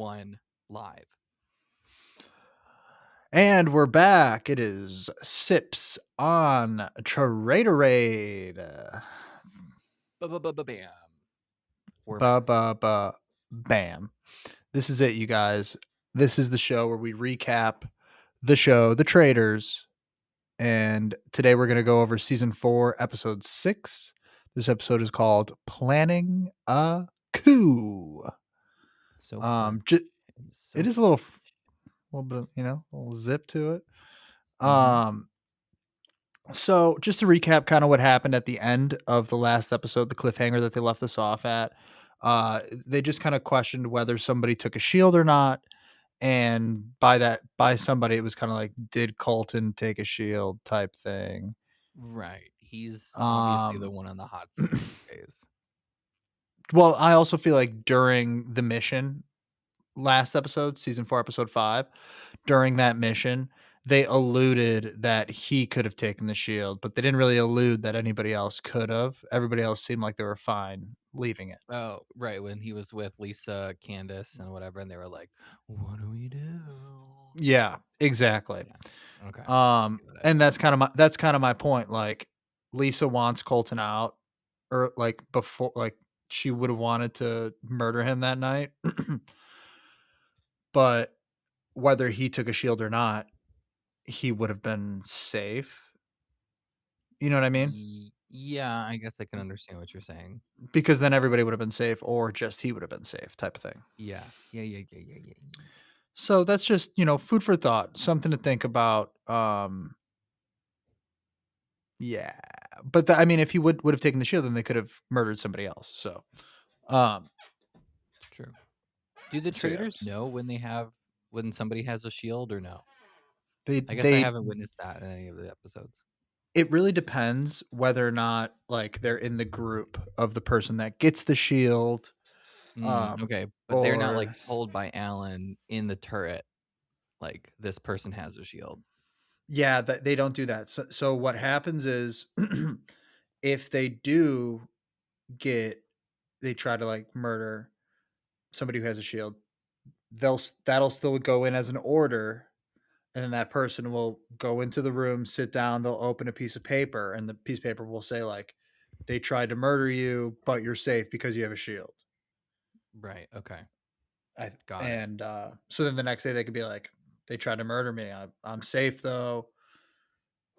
1 live. And we're back. It is Sips on Traderade. Ba-ba-ba-ba-bam. We're Ba back. ba ba bam. This is it, you guys. This is the show where we recap the show, The Traders. And today we're going to go over season 4, episode 6. This episode is called Planning a Coup. So Um, French. ju- It is so it is a little bit, a little zip to it. Mhm. Um, So, just to recap kind of what happened at the end of the last episode, the cliffhanger that they left us off at, they just kind of questioned whether somebody took a shield or not. And by somebody, it was kind of like, did Colton take a shield type thing? Right. He's obviously the Um, one on the hot seat these days. well, I also feel like during the mission last episode, season 4, episode 5, during that mission, they alluded that he could have taken the shield, but they didn't really allude that anybody else could have. Everybody else seemed like they were fine leaving it. Oh, right, when he was with Lisa, Candace, and whatever, and they were like, "What do we do?" Yeah, exactly. Yeah. Okay. Got it. And that's kind of my point. Like, Lisa wants Colton out, or like before, like she would have wanted to murder him that night, but whether he took a shield or not, he would have been safe. You know what I mean? Yeah, I guess I can understand what you're saying. Because then everybody would have been safe, or just he would have been safe, type of thing. Yeah. Yeah, yeah, yeah, yeah, yeah, yeah. So that's just, food for thought, something to think about. Yeah. But I mean, if he would have taken the shield, then they could have murdered somebody else. Um, True. Do the so yeah, traders know when somebody has a shield or no? they I guess I they haven't witnessed that in any of the episodes. it really depends whether or not like they're in the group of the person that gets the shield. Okay, but they're not, like, Or told by Alan in the turret, like, "This person has a shield." yeah, that they don't do that. So what happens is, if they do get, they try to like murder somebody who has a shield, that'll still go in as an order, and then that person will go into the room, sit down, they'll open a piece of paper, and the piece of paper will say like, they tried to murder you, but you're safe because you have a shield. Right, okay, I, got it. and so then the next day they could be like, they tried to murder me, I'm safe though.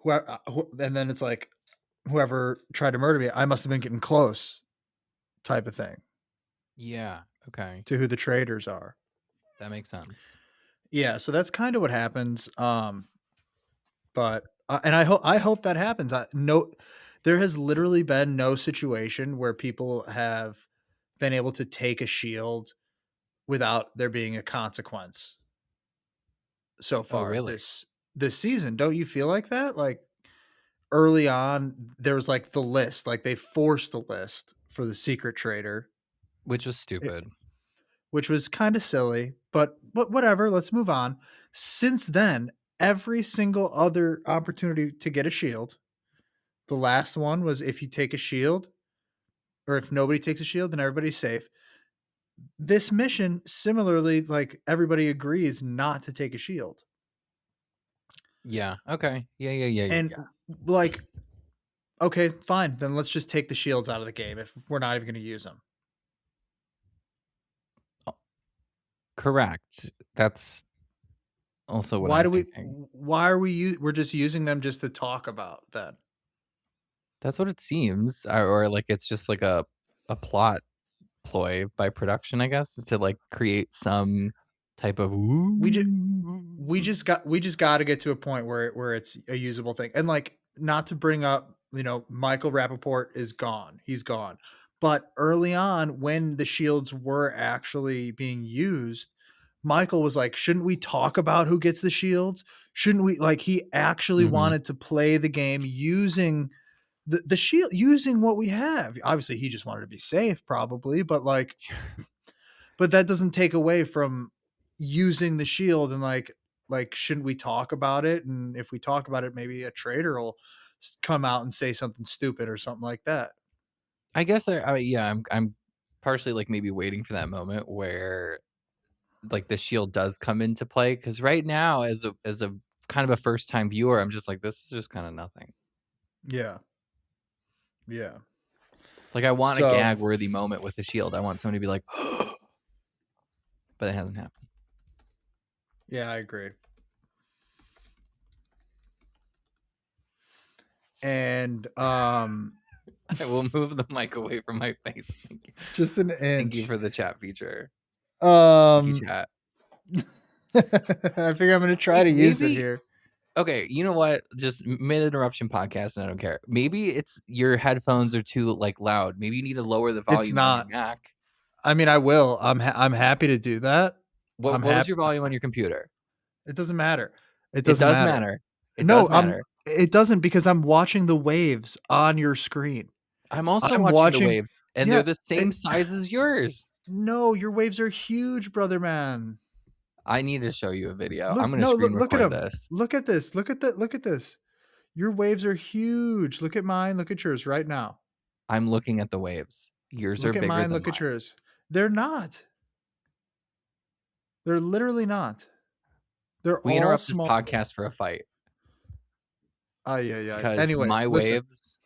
And then it's like, whoever tried to murder me, I must have been getting close, type of thing, Yeah, okay, to who the traders are. that makes sense. Yeah, so that's kind of what happens. But and I hope that happens. No, there has literally been no situation where people have been able to take a shield without there being a consequence so Oh, far really? this season. Don't you feel like that? Like, early on, there was like the list, like they forced the list for the secret trader, Which was it, stupid. which was kind of silly, but whatever. Let's move on. Since then, every single other opportunity to get a shield. The last one was if you take a shield, or if nobody takes a shield, then everybody's safe. This mission, similarly, like everybody agrees not to take a shield. Yeah, okay. Yeah, yeah, yeah, yeah, And yeah. like, okay, fine. Then let's just take the shields out of the game if we're not even going to use them. Oh, correct. That's also what Why I'm do we thinking. why are we're just using them just to talk about that? That's what it seems, or, like, it's just, like, a plot ploy by production, I guess, to, like, create some type of We just we "Ooh." just got we just got to get to a point where it's a usable thing. And like, not to bring up, Michael Rappaport is gone. He's gone. But early on, when the shields were actually being used, Michael was like, shouldn't we talk about who gets the shields? Shouldn't we, like, he actually Mhm. wanted to play the game using the shield, using what we have. Obviously, he just wanted to be safe, probably, but like, but that doesn't take away from using the shield. And like, shouldn't we talk about it? And if we talk about it, maybe a trader will come out and say something stupid or something like that. I guess yeah, I'm partially, like, maybe waiting for that moment where like, the shield does come into play. Because right now, as a kind of a first-time viewer, I'm just like, "This is just kinda nothing." Yeah. Yeah. Like, I want a So, gag-worthy moment with the shield. I want somebody to be like, but it hasn't happened. yeah, I agree. And, I will move the mic away from my face. Thank you. just an Thank you inch. for the chat feature. Thank you, Um, chat. I figure I'm gonna try Wait, to use it maybe here. okay, you know what? Just mid-interruption podcast, and I don't care. Maybe it's your headphones are too, like, loud. Maybe you need to lower the It's volume on your not. Mac. I mean, I will. I'm happy to do that. What I'm what was happy. your volume on your computer? It doesn't matter. It It doesn't does matter. matter. It No, does matter. it doesn't because I'm watching the waves on your screen. I'm also I'm watching the watching waves, and they're yeah, the same size as yours. no, your waves are huge, brother man. I need to show you a video. I'm Look, gonna no, screen look at record them. this. Look at this. Look at this. Your waves are huge. Look at mine, look at yours right now. I'm looking at the waves. Yours are Look at bigger mine, than look at mine. yours. They're not. They're literally not. They're We all interrupt this small. podcast for a fight Ay, ay, ay. because Anyways, my listen, waves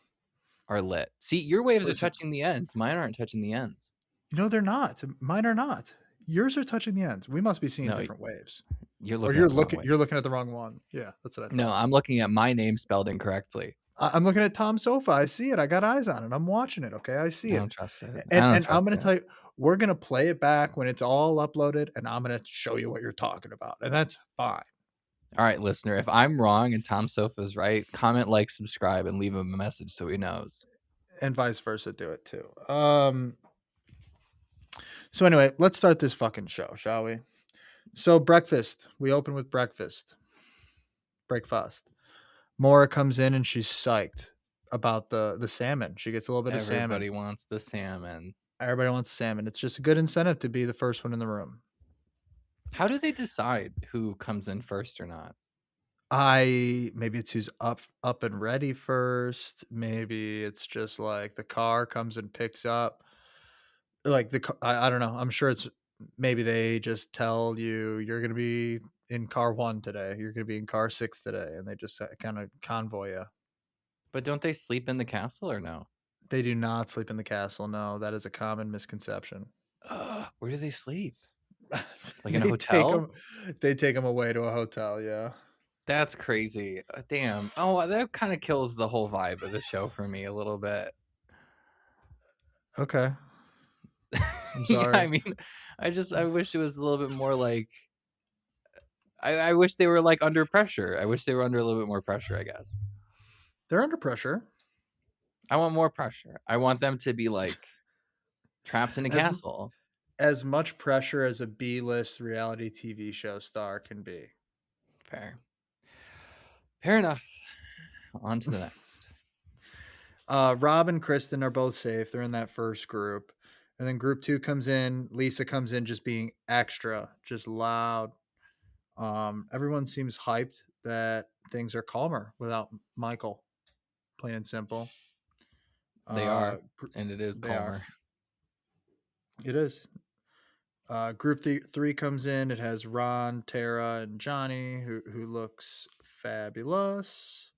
are lit. See, your waves are listen. touching the ends. Mine aren't touching the ends. No, they're not. Mine are not. Yours are touching the ends. We must be seeing No, different waves. you're Or looking at the wrong you're waves. looking at the wrong one. Yeah, that's what I No, thought. I'm looking at my name spelled incorrectly. I'm looking at Tom's sofa. I see it. I got eyes on it. I'm watching it. Okay, I see I it. don't trust it. I don't And I'm trust gonna it. tell you, we're gonna play it back when it's all uploaded, and I'm gonna show you what you're talking about, and that's fine. All right, listener, if I'm wrong and Tom Sofa is right, comment, like, subscribe, and leave him a message so he knows. And vice versa, do it too. So anyway, let's start this fucking show, shall we? So breakfast. We open with breakfast. Breakfast. Mora comes in and she's psyched about the salmon. She gets a little bit of salmon. Everybody wants the salmon. Everybody wants salmon. It's just a good incentive to be the first one in the room. How do they decide who comes in first or not? I maybe it's who's up and ready first. Maybe it's just like the car comes and picks up. Like I don't know. I'm sure it's maybe they just tell you you're gonna be in car 1 today. You're gonna be in car 6 today, and they just kind of convoy you. But don't they sleep in the castle or no? They do not sleep in the castle. No, that is a common misconception. Where do they sleep? Like in a they take hotel? them. They take them away to a hotel. Yeah. That's crazy. Damn. Oh, that kind of kills the whole vibe of the show for me a little bit. Okay. I'm Yeah, I sorry. mean, I wish it was a little bit more like I wish they were like under pressure. I wish they were under a little bit more pressure, I guess. They're under pressure. I want more pressure. I want them to be like trapped in a As castle. as much pressure as a B-list reality TV show star can be. Fair. Fair enough. On to the next. Rob and Kristen are both safe. They're in that first group. And then group 2 comes in. Lisa comes in just being extra, just loud. Everyone seems hyped that things are calmer without Michael, plain and simple. They Uh, are, and it is they are. calmer. It is. Group 3 comes in. It has Ron, Tara, and Johnny, who looks fabulous.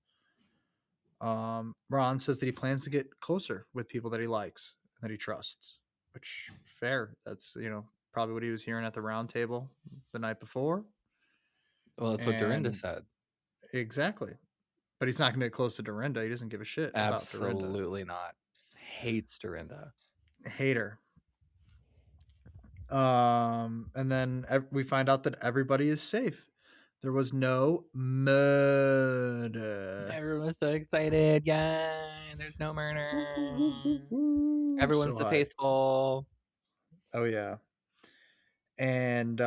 Ron says that he plans to get closer with people that he likes and that he trusts, which fair. That's probably what he was hearing at the round table the night before, Well, that's what Dorinda and said. exactly. But he's not going to get close to Dorinda. He doesn't give a shit about Dorinda. Absolutely not. Hates Dorinda. Hater. And then we find out that everybody is safe. There was no murder. Everyone's so excited. Yeah, there's no Woo, woo, woo, woo, murder. woo. So Everyone's the hype. faithful. Oh yeah. And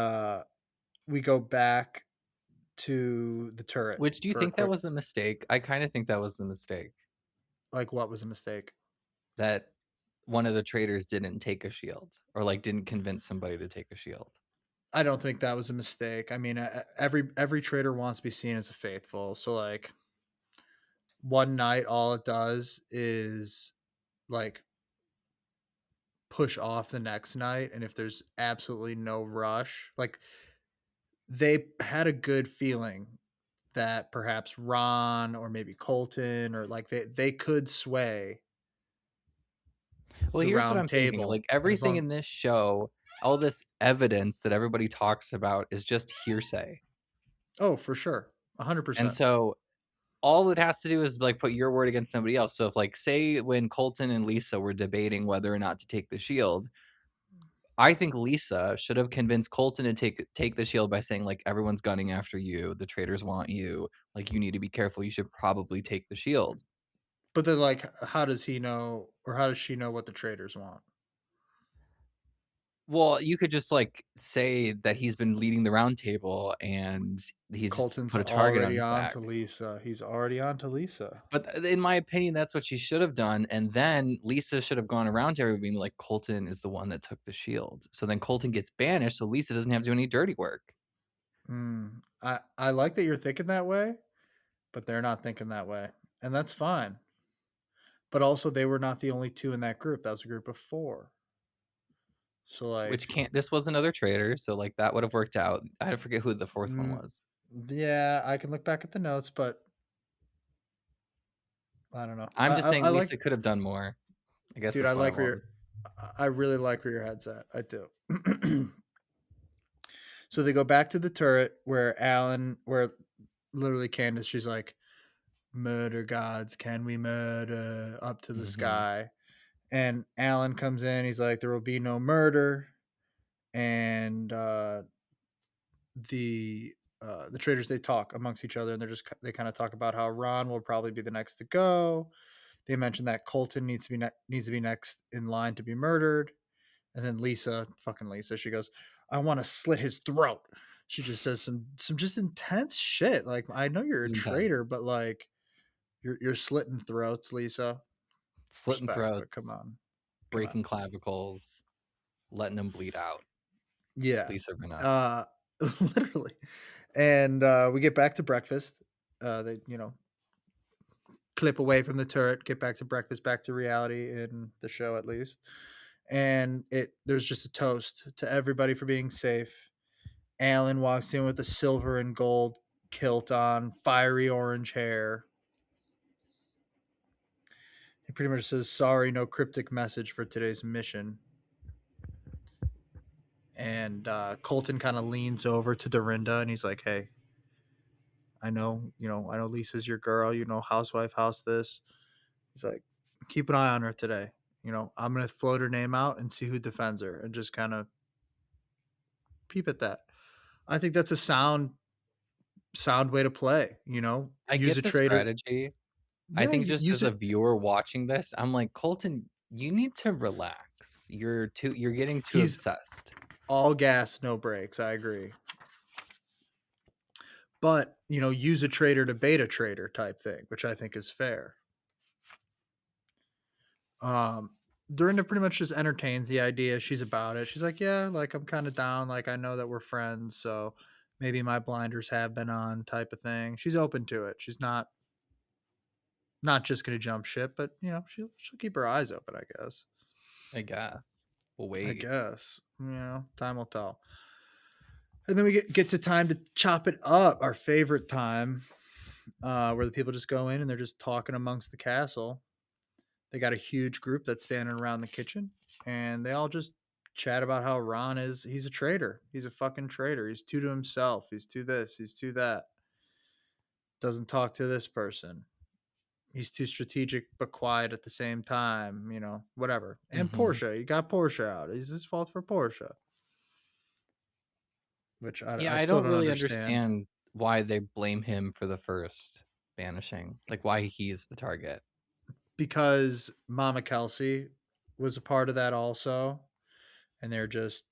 we go back to the turret Which do you for a think that quick was a mistake? I kind of think that was a mistake. like what was a mistake? That one of the traders didn't take a shield or like didn't convince somebody to take a shield. I don't think that was a mistake. I mean, every trader wants to be seen as a faithful. So like one night all it does is like push off the next night and if there's absolutely no rush, like, they had a good feeling that perhaps Ron or maybe Colton or, like, they could sway Well, the here's what round I'm thinking, table, like, and as everything long in this show, all this evidence that everybody talks about is just hearsay, Oh, for sure, and 100%. so all it has to do is, like, put your word against somebody else. So if, like, say when Colton and Lisa were debating whether or not to take the shield, I think Lisa should have convinced Colton to take the shield by saying, like, "Everyone's gunning after you, the traitors want you, like, you need to be careful, you should probably take the shield." But then, like, how does he know or how does she know what the traders want? Well, you could just, like, say that he's been leading the round table and he's Colton's put a target on already his on back. to Lisa. He's already on to Lisa. But in my opinion, that's what she should have done, and then Lisa should have gone around to everybody being like, "Colton is the one that took the shield." So then Colton gets banished, so Lisa doesn't have to do any dirty work. I like that you're thinking that way, but they're not thinking that way, and that's fine. But also, they were not the only 2 in that group. That was a group of 4. So, Which like, can't this was another traitor, so, like, that would have worked out. I forget who the 4th one mm, was. yeah, I can look back at the notes, but I don't know. I'm just I saying like Lisa could have done more. I guess dude, I that's what I like where want. I really like where your head's at. I do. So they go back to the turret where literally Candace, she's like, "Murder gods, can we murder?" Up to the Mhm. sky. And Alan comes in, he's like, "There will be no murder." And the traders, they talk amongst each other and they kind of talk about how Ron will probably be the next to go. They mention that Colton needs to be next in line to be murdered. And then Lisa, fucking Lisa, she goes, "I want to slit his throat." She just says some just intense shit. Like, I know you're a It's intense. traitor, but like you're slitting throats, Lisa. Slitting Respect, but throats, come on. Come on. breaking clavicles, letting them bleed out. Yeah. Lisa Rinna. Uh literally. And we get back to breakfast. They, clip away from the turret, get back to breakfast, back to reality in the show at least. And there's just a toast to everybody for being safe. Alan walks in with a silver and gold kilt on, fiery orange hair. He pretty much says, "Sorry, no cryptic message for today's mission." And Colton kind of leans over to Dorinda and he's like, "Hey, I know Lisa's your girl. You know, housewife, house this." He's like, "Keep an eye on her today. I'm gonna float her name out and see who defends her, and just kind of peep at that." I think that's a sound way to play. I Use get a the trader. strategy. I Yeah, think just use as a it. viewer watching this, I'm like, "Colton, you need to relax. You're getting too He's obsessed." all gas, no brakes. I agree. But use a trader to bait a trader type thing, which I think is fair. Um, Dorinda pretty much just entertains the idea. She's about it. She's like, "Yeah, like I'm kind of down. Like I know that we're friends, so maybe my blinders have been on," type of thing. She's open to it. She's not just gonna jump ship, but she'll keep her eyes open. I guess. I guess. We'll I wait. guess. Time will tell. And then we get to time to chop it up. Our favorite time, where the people just go in and they're just talking amongst the castle. They got a huge group that's standing around the kitchen, and they all just chat about how Ron he's a traitor. He's a fucking traitor. He's too to himself. He's too this. He's too that. Doesn't talk to this person. He's too strategic but quiet at the same time. Whatever. And Mhm. Portia, he got Portia out. It's his fault for Portia, which Yeah, I I still don't don't really understand understand why they blame him for the first banishing, like, why he's the target. because Mama Kelsey was a part of that also, and they're just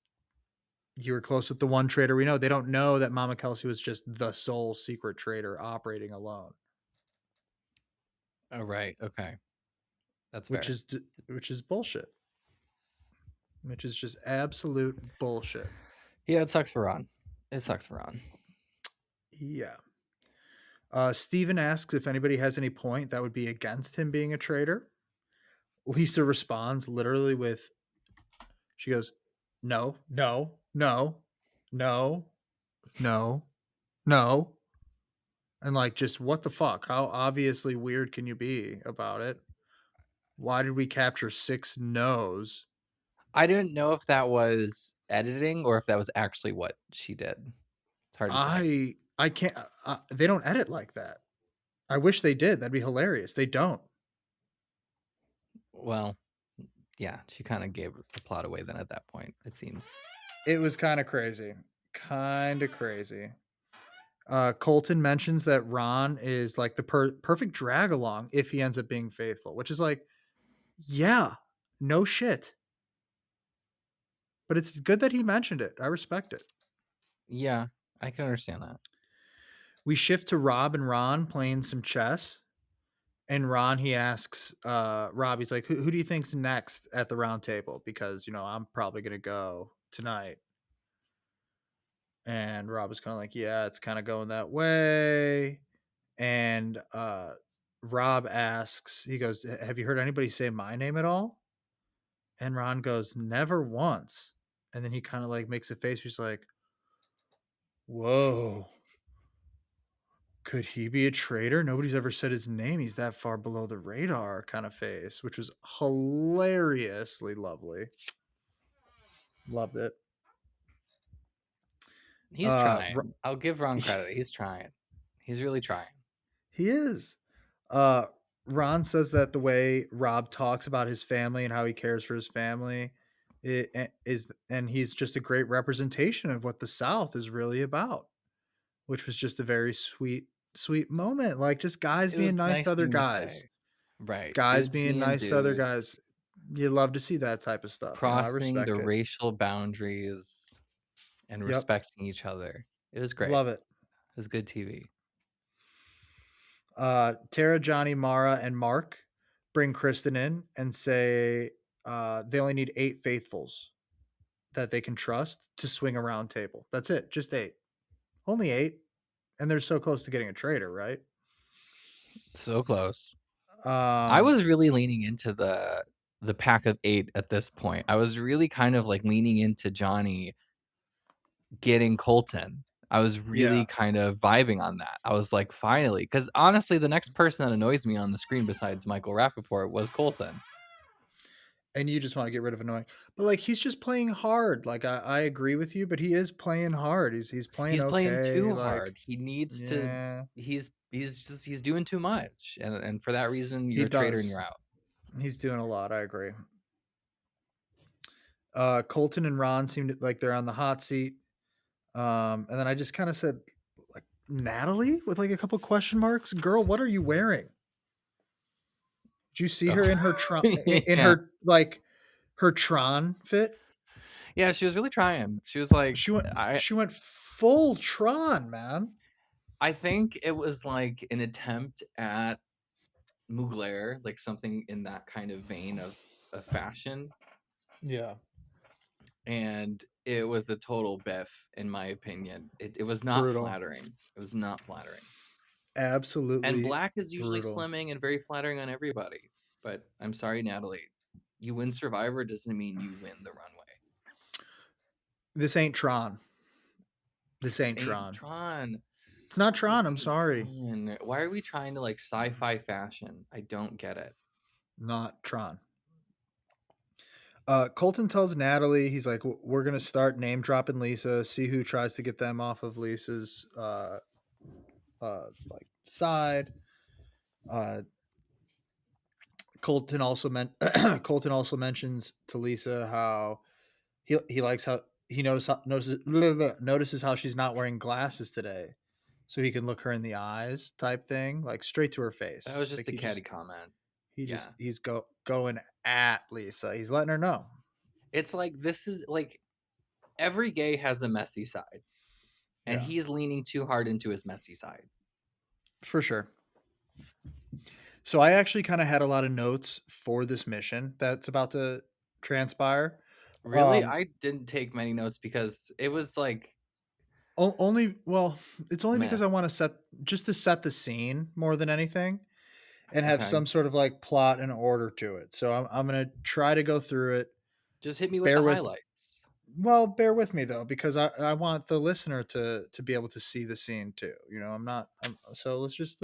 you were close with the one trader we know. They don't know that Mama Kelsey was just the sole secret trader operating alone, Oh, right, okay. That's which fair. is which is bullshit. Which is just absolute bullshit. Yeah, it sucks for Ron. It sucks for Ron. Yeah. Steven asks if anybody has any point that would be against him being a traitor. Lisa responds literally with She goes, "No, no, no, no, no, no." And, like, just what the fuck? How obviously weird can you be about it? Why did we capture 6 no's? I didn't know if that was editing or if that was actually what she did. It's hard to say. I can't they don't edit like that. I wish they did, that'd be hilarious. They don't. Well, yeah, she kinda gave the plot away then at that point, it seems. It was kinda crazy. Kinda crazy. Colton mentions that Ron is, like, the perfect drag along if he ends up being faithful, which is like, yeah, no shit. But it's good that he mentioned it. I respect it. Yeah, I can understand that. We shift to Rob and Ron playing some chess. And Ron, he asks Rob, he's like, who do you think's next at the round table? Because, I'm probably going to go tonight. And Rob is kind of like, yeah, it's kind of going that way. And Rob asks, he goes, have you heard anybody say my name at all? And Ron goes, never once. And then he kind of like makes a face. He's like, whoa, could he be a traitor? Nobody's ever said his name. He's that far below the radar kind of face, which was hilariously lovely. Loved it. He's Uh, R- trying. I'll give Ron credit, he's trying. He's really trying. he is. Uh, Ron says that the way Rob talks about his family and how he cares for his family and he's just a great representation of what the South is really about, which was just a very sweet, sweet moment. Like just guys It being was nice to nice other thing to guys, say. Right, guys dudes being being nice to other dudes, guys. You love to see that type of stuff. I crossing the respect it. racial boundaries and Yep. respecting each other. It was great. Love it. It was good TV. Tara, Johnny, Mara, and Mark bring Kristen in and say they only need 8 faithfuls that they can trust to swing a round table. That's it, just 8. Only 8, and they're so close to getting a traitor, right? So close. I Um, was really leaning into the pack of 8 at this point. I was really kind of, like, leaning into Johnny getting Colton. I was yeah, really kind of vibing on that. I was like, "Finally," because honestly, the next person that annoys me on the screen besides Michael Rappaport was Colton. and you just wanna get rid of annoying. But, like, he's just playing hard, like, I agree with you, but he is playing hard. He's playing He's playing okay, too like hard. He needs to yeah, he's doing too much, and for that reason, he you're a traitor and does. you're out. He's doing a lot, I agree. Colton and Ron seem to like they're on the hot seat. And then I just kinda said, like, "Natalie?" With, like, a couple question marks? "Girl, what are you wearing?" Did you see her in her Oh, in yeah. her, like, her Tron fit? Yeah, she was really trying. She was like, She went I she went full Tron, man. I think it was like an attempt at Mugler, like something in that kind of vein of fashion, Yeah, and it was a total biff, in my opinion. It was not brutal. flattering. It was not flattering. And Absolutely black is usually brutal. slimming and very flattering on everybody. But I'm sorry, Natalie. You win Survivor doesn't mean you win the runway. This ain't Tron. This This ain't ain't Tron. Tron. It's not This Tron, I'm ain't sorry. Tron. Why are we trying to like sci-fi fashion? I don't get it. Not Tron. Colton tells Natalie, he's like, We're gonna start name dropping Lisa, see who tries to get them off of Lisa's like side." Uh, Colton also meant Colton also mentions to Lisa how he likes how he notices how she's not wearing glasses today, so he can look her in the eyes, type thing, like straight to her That face. was just Like a catty comment. Yeah. he's going at Lisa. He's letting her know It's like this is like every gay has a messy side, and yeah, he's leaning too hard into his messy side. for sure. So I actually kind of had a lot of notes for this mission that's about to transpire. Really, Um, I didn't take many notes because it was like only well, it's only meh. because I want to set the scene more than anything and have Okay. some sort of like plot and order to it. So I'm gonna try to go through it. Just hit me with the Bear with highlights. bear with me though, because I want the listener to be able to see the scene too. You know, so let's just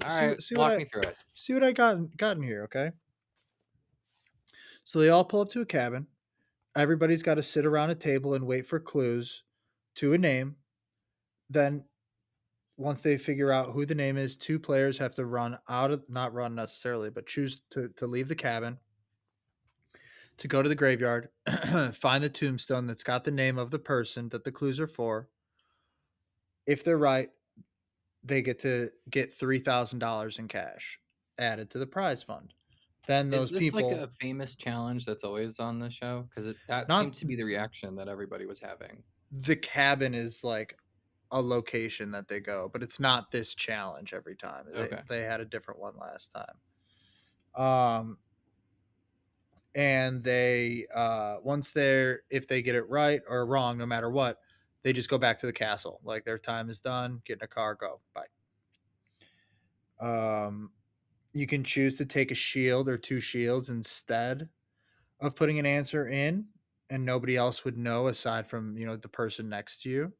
All right, walk me through it. see what I got in here, okay? So they all pull up to a cabin. Everybody's got to sit around a table and wait for clues to a name. Then once they figure out who the name is, two players have to run out of not run necessarily, but choose to leave the cabin, to go to the graveyard, find the tombstone that's got the name of the person that the clues are for. If they're right, they get to get $3,000 in cash added to the prize fund. Then Is those this like people, a famous challenge that's always on the show? Because that seemed not to be the reaction that everybody was having. the cabin is like a location that they go, but it's not this challenge every time. They Okay. they had a different one last time. Um and they once they're if they get it right or wrong, no matter what, they just go back to the castle. Like their time is done, get in a car, go. Bye. You can choose to take a shield or two shields instead of putting an answer in, and nobody else would know aside from, the person next to you.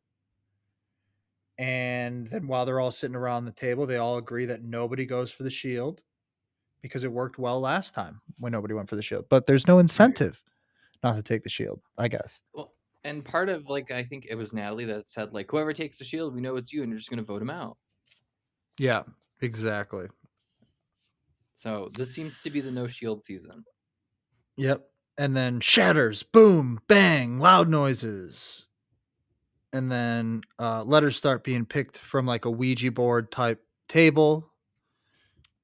And then while they're all sitting around the table, they all agree that nobody goes for the shield because it worked well last time when nobody went for the shield. But there's no Right. incentive not to take the shield, I guess. Well, and part of like I think it was Natalie that said like whoever takes the shield, we know it's you, and you're just gonna vote him out. Yeah, exactly. So this seems to be the no shield season. Yep. And then shatters, boom, bang, loud noises. And then letters start being picked from like a Ouija board type table.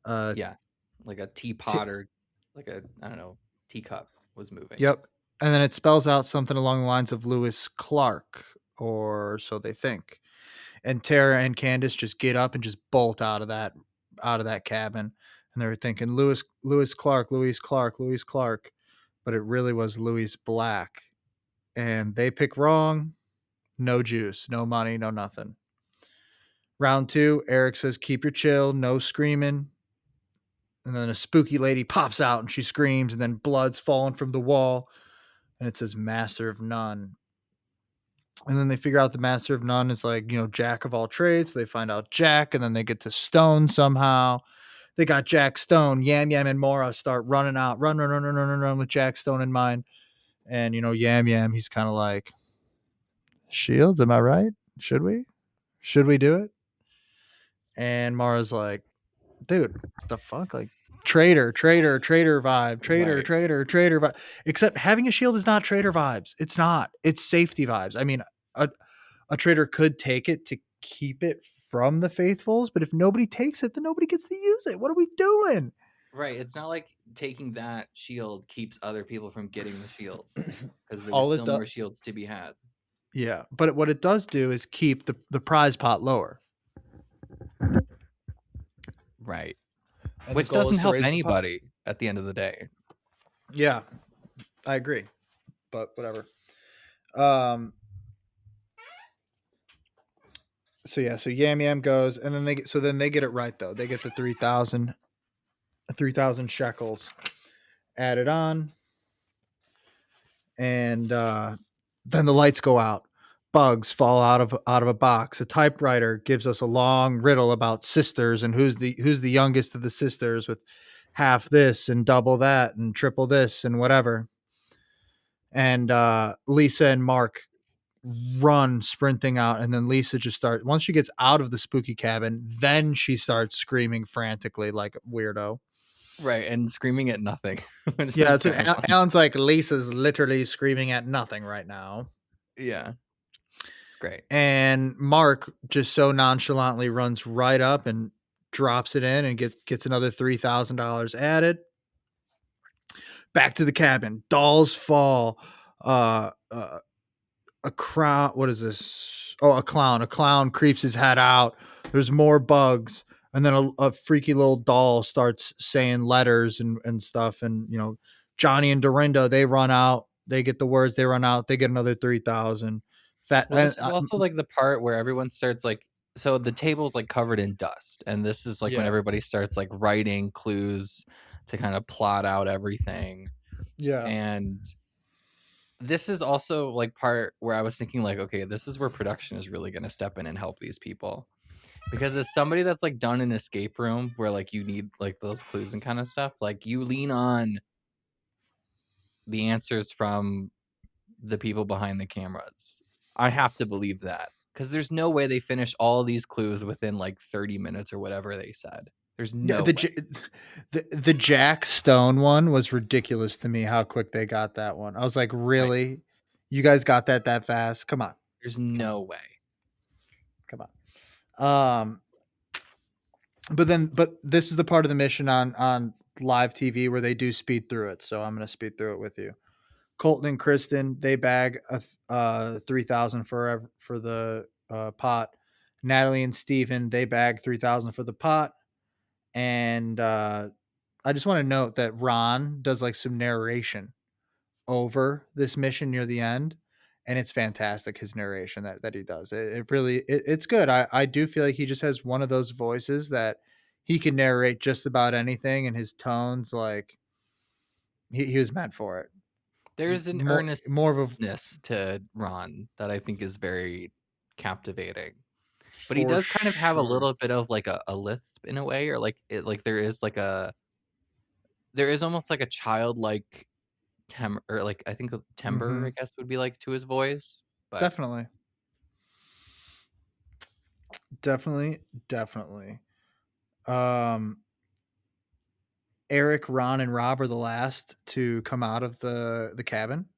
Uh, Yeah, like a t- teapot or like a I don't know teacup was moving. yep. And then it spells out something along the lines of Lewis Clark, or so they think. And Tara and Candace just get up and just bolt out of that cabin. And they're thinking Lewis Clark, but it really was Louis Black. And they pick wrong. No juice, no money, no nothing. Round two, Eric says, keep your chill, no screaming. And then a spooky lady pops out and she screams, and then blood's falling from the wall. And it says, Master of None. And then they figure out the Master of None is like, Jack of all trades. So they find out Jack, and then they get to Stone somehow. They got Jack Stone. Yam Yam and Mora start running out, run with Jack Stone in mind. And, Yam Yam, he's kind of like, Shields, am I right? Should we? Should we do it? And Mara's like, dude, the fuck? Like, traitor vibe, Right. traitor vibe. Except having a shield is not traitor vibes. It's not. It's safety vibes. I mean, a, a traitor could take it to keep it from the faithfuls, but if nobody takes it, then nobody gets to use it. What are we doing? Right. It's not like taking that shield keeps other people from getting the shield because there was All it still does, more shields to be had. yeah. But what it does do is keep the prize pot lower, Right. and the Which goal doesn't is to help raise the pot. anybody at the end of the day. Yeah, I agree, but whatever. Um. So yeah, so Yam Yam goes, and then they get it right though. They get the 3,000 shekels added on, and then the lights go out. Bugs fall out of a box. A typewriter gives us a long riddle about sisters and who's the youngest of the sisters with half this and double that and triple this and whatever. And Lisa and Mark run sprinting out, and then Lisa just starts once she gets out of the spooky cabin, then she starts screaming frantically like a weirdo. Right. And screaming at nothing, which Yeah, is it's kind of funny. Alan's like Lisa's literally screaming at nothing right now. Yeah. It's great. And Mark just so nonchalantly runs right up and drops it in and gets another $3,000 added. Back to the cabin. Dolls fall. Uh, uh, a crown. What is this? Oh, a clown. A clown creeps his head out. There's more bugs, and then a freaky little doll starts saying letters and stuff. And Johnny and Dorinda, they run out. They get the words. They run out. They get another 3,000. Fat. Well, this is also like the part where everyone starts like so the table's like covered in dust, and this is like when Yeah, everybody starts like writing clues to kind of plot out everything. yeah. And this is also like part where I was thinking like, okay, this is where production is really gonna step in and help these people. Because as somebody that's like done an escape room where like you need like those clues and kind of stuff, like you lean on the answers from the people behind the cameras. I have to believe that because there's no way they finish all these clues within like 30 minutes or whatever they said. There's Yeah, no way. the Jack Stone one was ridiculous to me how quick they got that one. I was like, Right. "Really? You guys got that fast? Come on. There's Come on. no way. Come on." But this is the part of the mission on live TV where they do speed through it, so I'm gonna speed through it with you. Colton and Kristen, they bag 3,000 for the, pot. Natalie and Steven, they bag 3,000 for the pot, and, I just wanna note that Ron does, like, some narration over this mission near the end, and it's fantastic, his narration that he does. It really it's good. I do feel like he just has one of those voices that he can narrate just about anything, and his tones, like, he was meant for it. There's an More of a earnestness to Ron that I think is very captivating. But he for does kind of have a sure. little bit of like a lisp in a way, or like it like there is almost like a childlike or like I think timbre, I Mhm. guess would be like to his voice. But Definitely. Definitely, definitely. Um, Eric, Ron, and Rob are the last to come out of the cabin,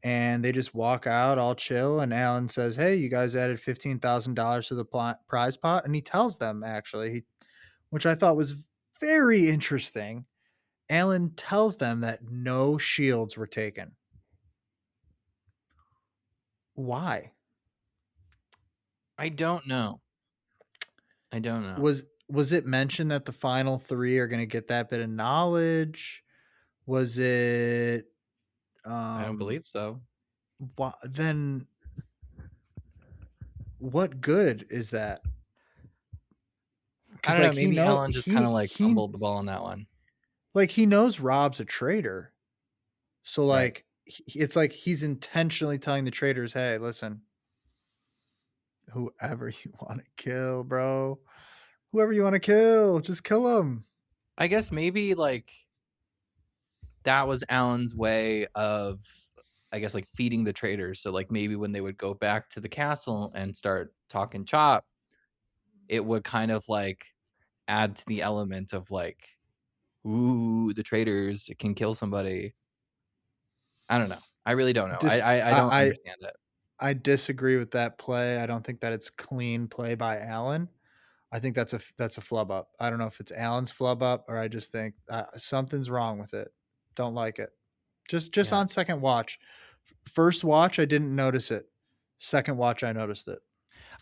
and they just walk out all chill, and Alan says, "Hey, you guys added $15,000 to the prize pot," and he tells them actually, which I thought was very interesting. Alan tells them that no shields were taken. Why? I don't know. I don't know. Was it mentioned that the final 3 are gonna get that bit of knowledge? Was it, I don't um, believe so. then what good is that? I Because don't know, like, he maybe know Ellen just kinda, like, fumbled the ball on that one. he knows Rob's a traitor. So, Right. like, it's like he's intentionally telling the traitors, "Hey, listen, whoever you wanna kill, bro, whoever you wanna kill, just kill him." I guess maybe, like, that was Alan's way of, I guess, like, feeding the traders, so, like, maybe when they would go back to the castle and start talking chop, it would kind of, like, add to the element of, like, "Ooh, the traders can kill somebody." I don't know. I really don't know. Dis I don't understand it. I disagree with that play. I don't think that it's clean play by Allen. I think that's a flub up. I don't know if it's Allen's flub up or I just think, something's wrong with it. Don't like it. Just Yeah. on second watch. First watch, I didn't notice it. Second watch, I noticed it.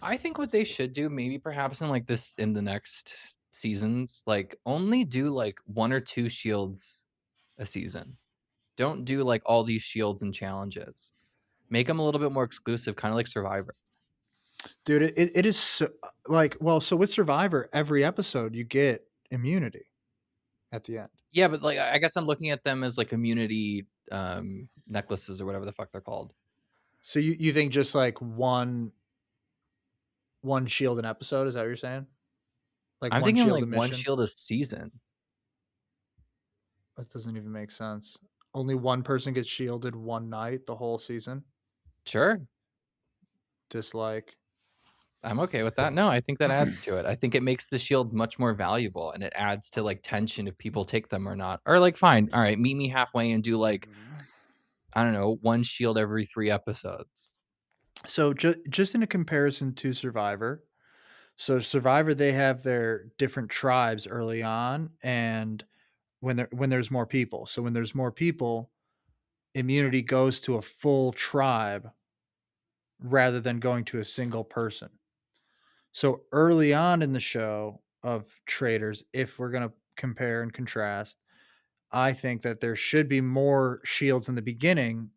I think what they should do, maybe perhaps in, like, this in the next seasons, like, only do, like, 1 or 2 shields a season. Don't do, like, all these shields and challenges. Make them a little bit more exclusive, kinda like Survivor. Dude, it is so, like, well, so with Survivor, every episode you get immunity at the end. Yeah, but, like, I guess I'm looking at them as, like, immunity, necklaces or whatever the fuck they're called. So you think just like one shield an episode, is that what you're saying? Like I'm one thinking, shield like, a 1 mission? shield a season. That doesn't even make sense. Only one person gets shielded one night the whole season? Sure. Dislike. I'm okay with that. No, I think that adds to it. I think it makes the shields much more valuable, and it adds to, like, tension if people take them or not. Or, like, fine, alright, meet me halfway and do, like, I don't know, 1 shield every 3 episodes. So just in a comparison to Survivor, so Survivor, they have their different tribes early on, and when there's more people. So when there's more people, immunity goes to a full tribe rather than going to a single person. So early on in the show of Traders, if we're gonna compare and contrast, I think that there should be more shields in the beginning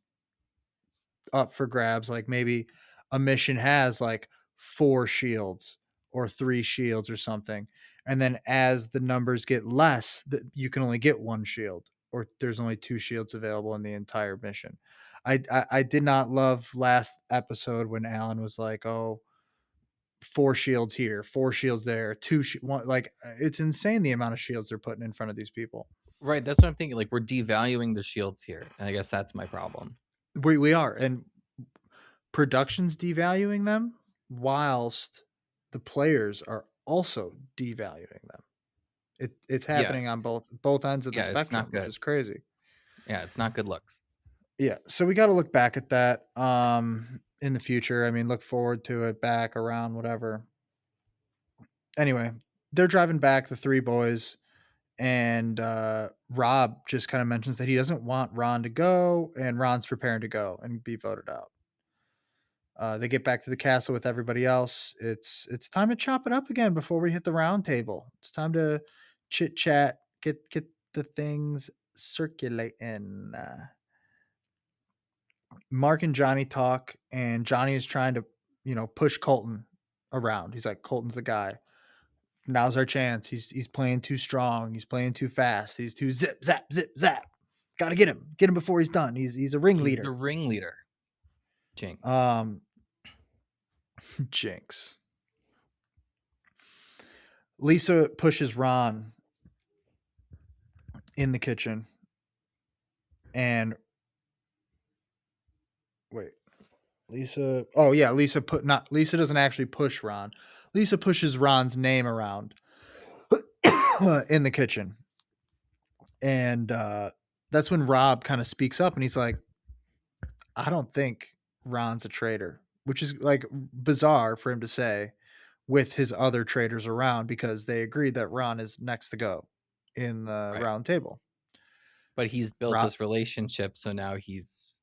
up for grabs. Like maybe a mission has like 4 shields or 3 shields or something. And then as the numbers get less, that you can only get 1 shield or there's only 2 shields available in the entire mission. I did not love last episode when Alan was like, "Oh, 4 shields here, 4 shields there, 2 one," like, it's insane the amount of shields they're putting in front of these people. Right, that's what I'm thinking, like, we're devaluing the shields here, and I guess that's my problem. We are, and production's devaluing them whilst the players are also devaluing them. It's Yeah, happening on both ends of the yeah, it's spectrum, not which good. is crazy. Yeah, it's not good looks. Yeah, so we gotta look back at that, in the future. I mean, look forward to it back around whatever. Anyway, they're driving back, the 3 boys, and, Rob just kinda mentions that he doesn't want Ron to go, and Ron's preparing to go and be voted out. They get back to the castle with everybody else. It's time to chop it up again before we hit the round table. It's time to chit chat, get the things circulating. Mark and Johnny talk, and Johnny is trying to, push Colton around. He's like, Colton's the guy. Now's our chance. He's playing too strong. He's playing too fast. He's too zip zap zip zap. Got to get him. Get him before he's done. He's a He's the ringleader. ringleader. Jinx. Um, Jinx. Lisa pushes Ron in the kitchen, and wait, Lisa. Oh yeah, Lisa put not Lisa doesn't actually push Ron. Lisa pushes Ron's name around in the kitchen, and that's when Rob kind of speaks up, and he's like, "I don't think Ron's a traitor," which is like bizarre for him to say with his other traitors around because they agreed that Ron is next to go in the Right. round table. But he's built Rob this relationship, so now he's,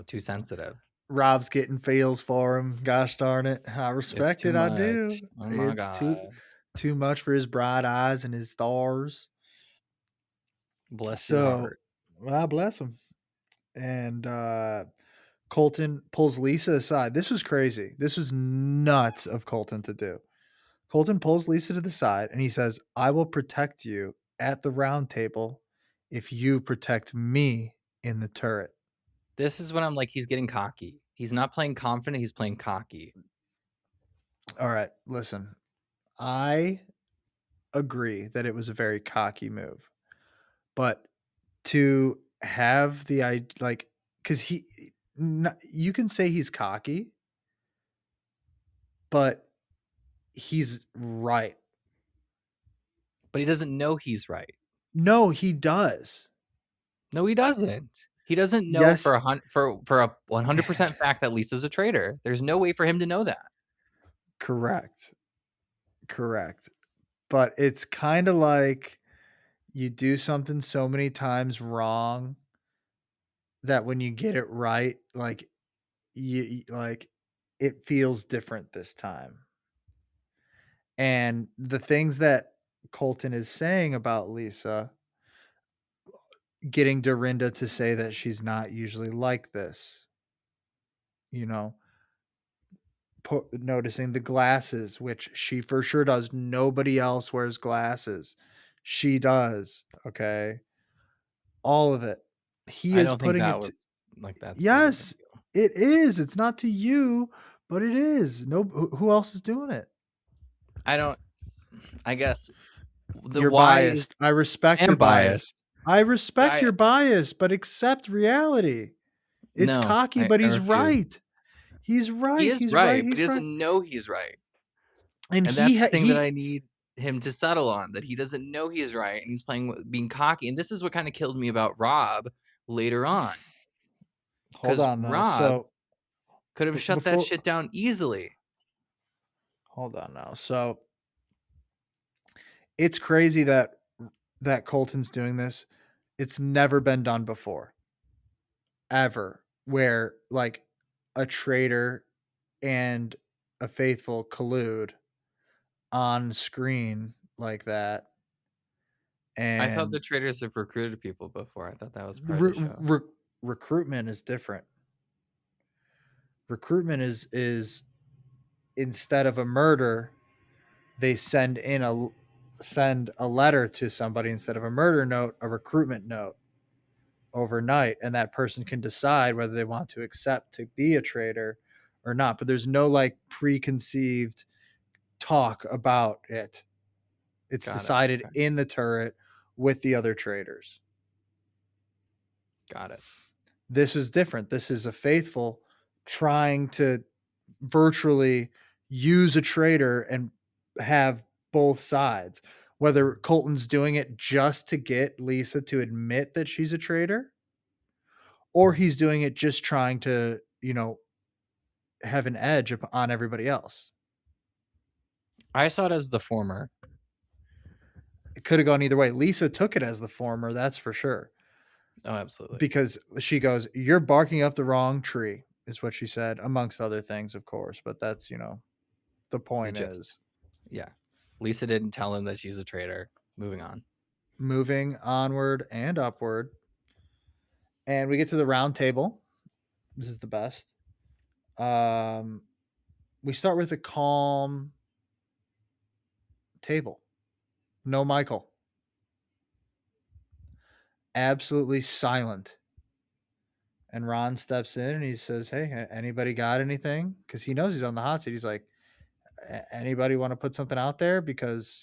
too sensitive. Rob's getting feels for him. Gosh darn it. I It's respect too it. I much. do. Oh my It's god. too much for his bright eyes and his stars. Bless your So, heart. well, bless him. And Colton pulls Lisa aside. This was crazy. This was nuts of Colton to do. Colton pulls Lisa to the side and he says, "I will protect you at the round table if you protect me in the turret." This is when I'm like, he's getting cocky. He's not playing confident, he's playing cocky. All right, listen. I agree that it was a very cocky move. But to have the I like, because you can say he's cocky, but he's right. But he doesn't know he's right. No, he does. No, he doesn't. He doesn't know Yes, for a 100% fact that Lisa's a traitor. There's no way for him to know that. correct, correct. But it's kind of like you do something so many times wrong that when you get it right, like like it feels different this time. And the things that Colton is saying about Lisa, getting Dorinda to say that she's not usually like this, you know, noticing the glasses, which she for sure does. Nobody else wears glasses. She does. Okay. All of it. He I is don't think putting that it was like, that's big of a yes, deal. it is. It's not to you, but it is. No, who else is doing it? I don't I guess the You're why is biased. I respect am your biased. bias. I But respect your bias, but accept reality. It's no, cocky, I but I he's refuse. right. He's He right. is He's right. right, but He's he right. doesn't know he's right. And And that's the thing that he I need him to settle on, that he doesn't know he is right and he's playing being cocky. And this is what kind of killed me about Rob later on. hold Because on though. Rob So could have shut that before shit down easily. hold on now. So it's crazy that Colton's doing this. It's never been done before, ever, where like a traitor and a faithful collude on screen like that. I thought And the traders have recruited people before. I thought that was part of the re- show. re- recruitment is different. Recruitment is instead of a murder, they send a letter to somebody instead of a murder note, a recruitment note. overnight, and that person can decide whether they want to accept to be a traitor or not. But there's no like preconceived talk about it. It's Got it. decided Okay. in the turret with the other traitors. Got it. This is different. This is a faithful trying to virtually use a traitor and have both sides. Whether Colton's doing it just to get Lisa to admit that she's a traitor, or he's doing it just trying to, have an edge on everybody else. I saw it as the former. It could have gone either way. Lisa took it as the former, that's for sure. Oh, absolutely. Because she goes, "You're barking up the wrong tree," is what she said, amongst other things, of course. But that's, the The point gist. is Yeah. Lisa didn't tell him that she's a traitor. Moving on. moving onward and upward. And we get to the round table. This is the best. Um, we start with a calm table. No Michael. Absolutely silent. And Ron steps in and he says, "Hey, anybody got anything?" Because he knows he's on the hot seat. He's like, Anybody want to put something out there? Because,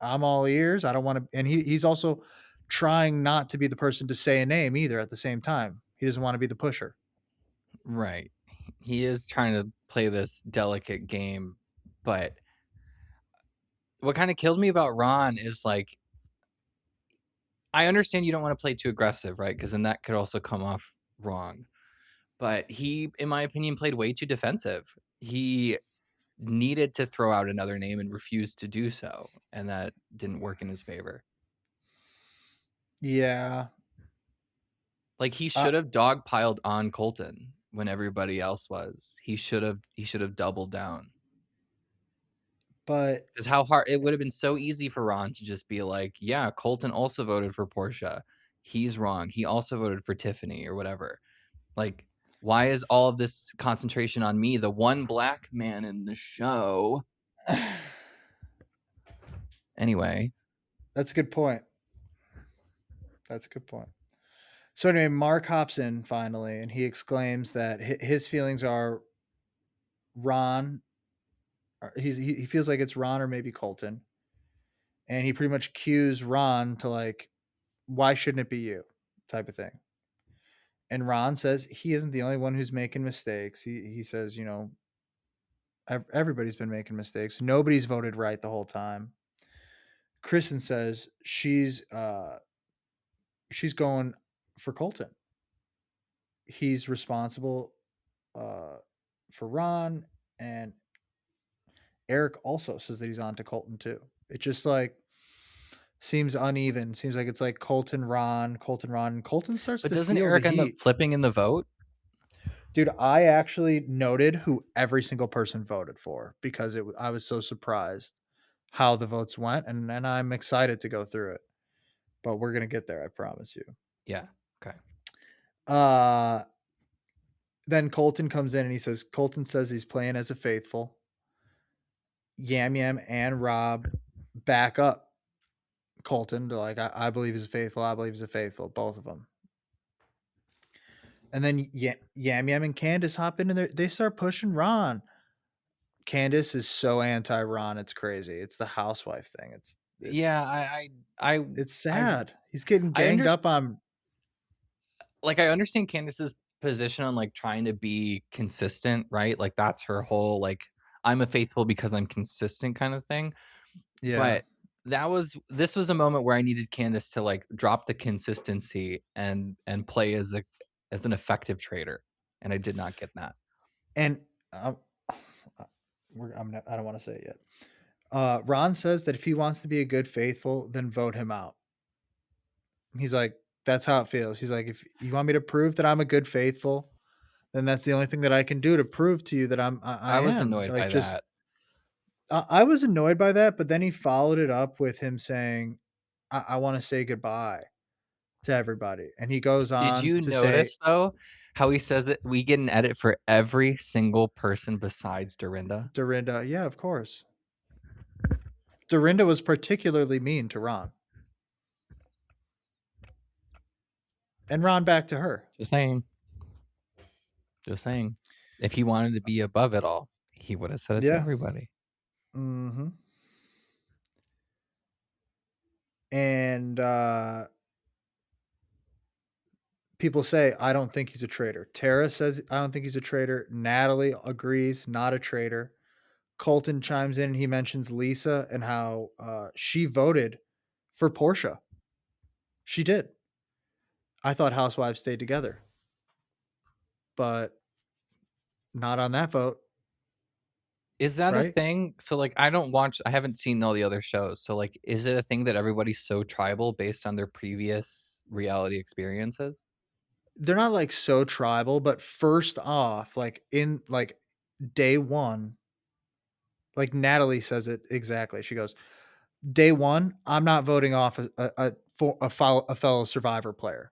I'm all ears. I don't want to." And he's also trying not to be the person to say a name either at the same time. He doesn't want to be the pusher. Right. He is trying to play this delicate game, but what kind of killed me about Ron is like I understand you don't want to play too aggressive, right? Because then that could also come off wrong. But he, in my opinion, played way too defensive. He needed to throw out another name and refused to do so, and that didn't work in his favor. Yeah. Like he Uh, should have dogpiled on Colton when everybody else was. He should have doubled down. but Because how hard it would have been so easy for Ron to just be like, yeah, Colton also voted for Portia. He's wrong. He also voted for Tiffany or whatever. Like, why is all of this concentration on me, the one black man in the show? Anyway, that's a good point. That's a good point. So anyway, Mark hops in finally, and he exclaims that his feelings are Ron. He feels like it's Ron or maybe Colton, and he pretty much cues Ron to like, "Why shouldn't it be you?" type of thing. And Ron says he isn't the only one who's making mistakes. He says, everybody's been making mistakes. Nobody's voted right the whole time. Kristen says she's going for Colton. He's responsible uh, for Ron, and Eric also says that he's on to Colton too. It just like seems uneven. Seems like it's like Colton, Ron, and Colton starts but to doesn't feel the Eric end up heat. flipping in the vote? Dude, I actually noted who every single person voted for because I was so surprised how the votes went, and I'm excited to go through it. But we're gonna get there, I promise you. Yeah. Okay. Uh then Colton comes in and he says Colton says he's playing as a faithful. Yam Yam and Rob back up Colton to like, I believe he's a faithful. I believe he's a faithful. Both of them. And then Yam Yam and Candace hop in and they start pushing Ron. Candace is so anti Ron. It's crazy. It's the housewife thing. It's Yeah, I it's I sad. He's getting I ganged understand. up on. Like I understand Candace's position on like trying to be consistent, right? Like that's her whole like I'm a faithful because I'm consistent kind of thing. Yeah. But this was a moment where I needed Candace to like drop the consistency and play as an effective trader, and I did not get that. And I don't want to say it yet. Ron says that if he wants to be a good faithful, then vote him out. He's like, that's how it feels. He's like, if you want me to prove that I'm a good faithful, then that's the only thing that I can do to prove to you that I I was am. annoyed Like, by just that. I was annoyed by that, but then he followed it up with him saying, I want to say goodbye to everybody. And he goes Did on you to say, notice though how he says it? We get an edit for every single person besides Dorinda. Dorinda, yeah, of course. Dorinda was particularly mean to Ron. and Ron back to her. Just saying. Just saying. If he wanted to be above it all, he would have said it to Yeah. everybody. Mhm. And, people say, "I don't think he's a traitor." Tara says, "I don't think he's a traitor." Natalie agrees, not a traitor. Colton chimes in and he mentions Lisa and how, she voted for Portia. She did. I thought housewives stayed together, but not on that vote, Is that a right? thing? So, like, I haven't seen all the other shows. So, like, is it a thing that everybody's so tribal based on their previous reality experiences? They're not, like, so tribal, but first off, like, in, like, day 1, like, Natalie says it exactly. She goes, "Day 1, I'm not voting off a fellow Survivor player."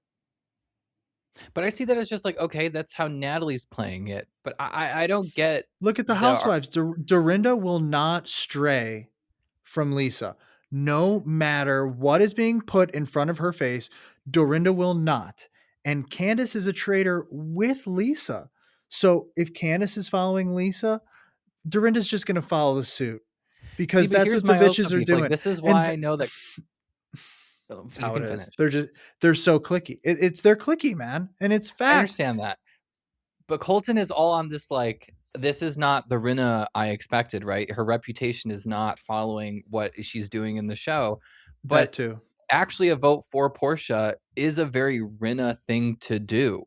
But I see that as just like, okay, that's how Natalie's playing it. But I don't get Look at the the ar housewives. Dorinda will not stray from Lisa. No matter what is being put in front of her face, Dorinda will not. And Candace is a traitor with Lisa. So if Candace is following Lisa, Dorinda's just going to follow the suit See, because but that's here's what the my also bitches are beef, like, doing. this is And why I know that oh, it's you how it can is. finish. They're so clicky. It's they're clicky, man, and it's I fact. understand that. But Colton is all on this, like, this is not the Rinna I expected, right? Her reputation is not following what she's doing in the show. That But too. actually a vote for Portia is a very Rinna thing to do.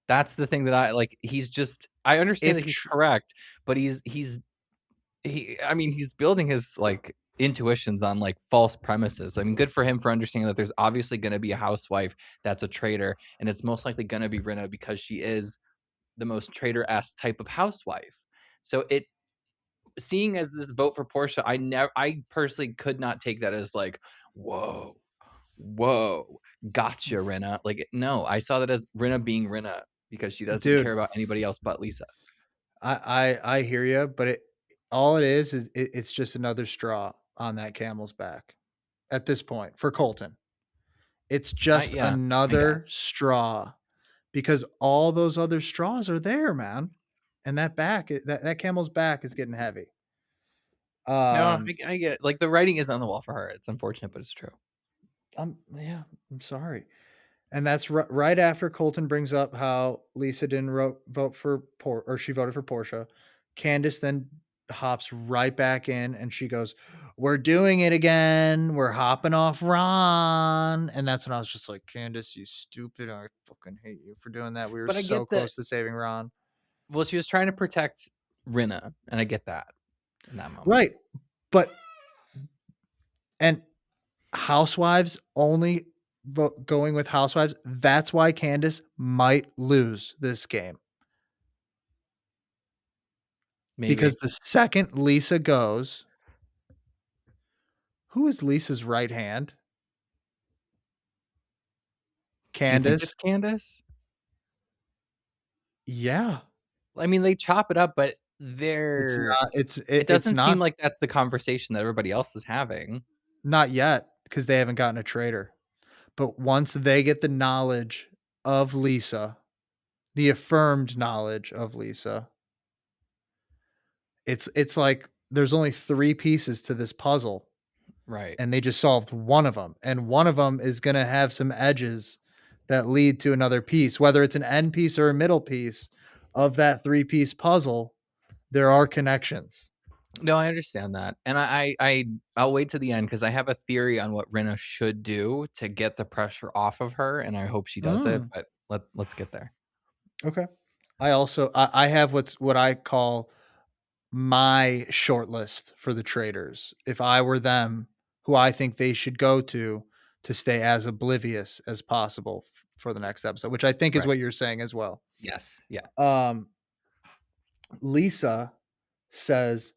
That's the thing that I like, he's just I understand If that he's tr- correct, but I mean, he's building his, like, intuitions on, like, false premises. I mean, good for him for understanding that there's obviously gonna be a housewife that's a traitor, and it's most likely gonna be Rinna because she is the most traitor-esque type of housewife. So it seeing as this vote for Portia, I personally could not take that as like, "Whoa, whoa, gotcha, Rinna." Like, no, I saw that as Rinna being Rinna because she doesn't care dude, about anybody else but Lisa. I hear you, but all it is it's just another straw on that camel's back at this point for Colton. It's just Yeah, I another guess. straw because all those other straws are there, man. And that camel's back is getting heavy. No, Um, I get like, the writing is on the wall for her. It's unfortunate, but it's true. yeah, I'm sorry. And that's right after Colton brings up how Lisa didn't vote for or she voted for Portia. Candace then hops right back in and she goes, "We're doing it again. We're hopping off Ron." And that's when I was just like, "Candace, you stupid. I fucking hate you for doing that. We were But I so get that close to saving Ron." well, she was trying to protect Rinna, and I get that in that moment. Right. But and Housewives only going with Housewives. That's why Candace might lose this game. Maybe. Because the second Lisa goes, who is Lisa's right hand? Do you think it's Candace? Candace? Yeah. I mean, they chop it up, but It's not it it's doesn't seem not like that's the conversation that everybody else is having. not yet because they haven't gotten a traitor. But once they get the knowledge of Lisa, the affirmed knowledge of Lisa, it's like there's only 3 pieces to this puzzle, Right. and they just solved one of them, and one of them is gonna have some edges that lead to another piece, whether it's an end piece or a middle piece of that three-piece puzzle, there are connections. No, I understand that, and I'll wait to the end because I have a theory on what Rinna should do to get the pressure off of her, and I hope she does it, Mm, but let's get there. okay. I have what I call my shortlist for the traders. If I were them, who I think they should go to stay as oblivious as possible for the next episode, which I think is Right. what you're saying as well. Yes. Yeah. Um, Lisa says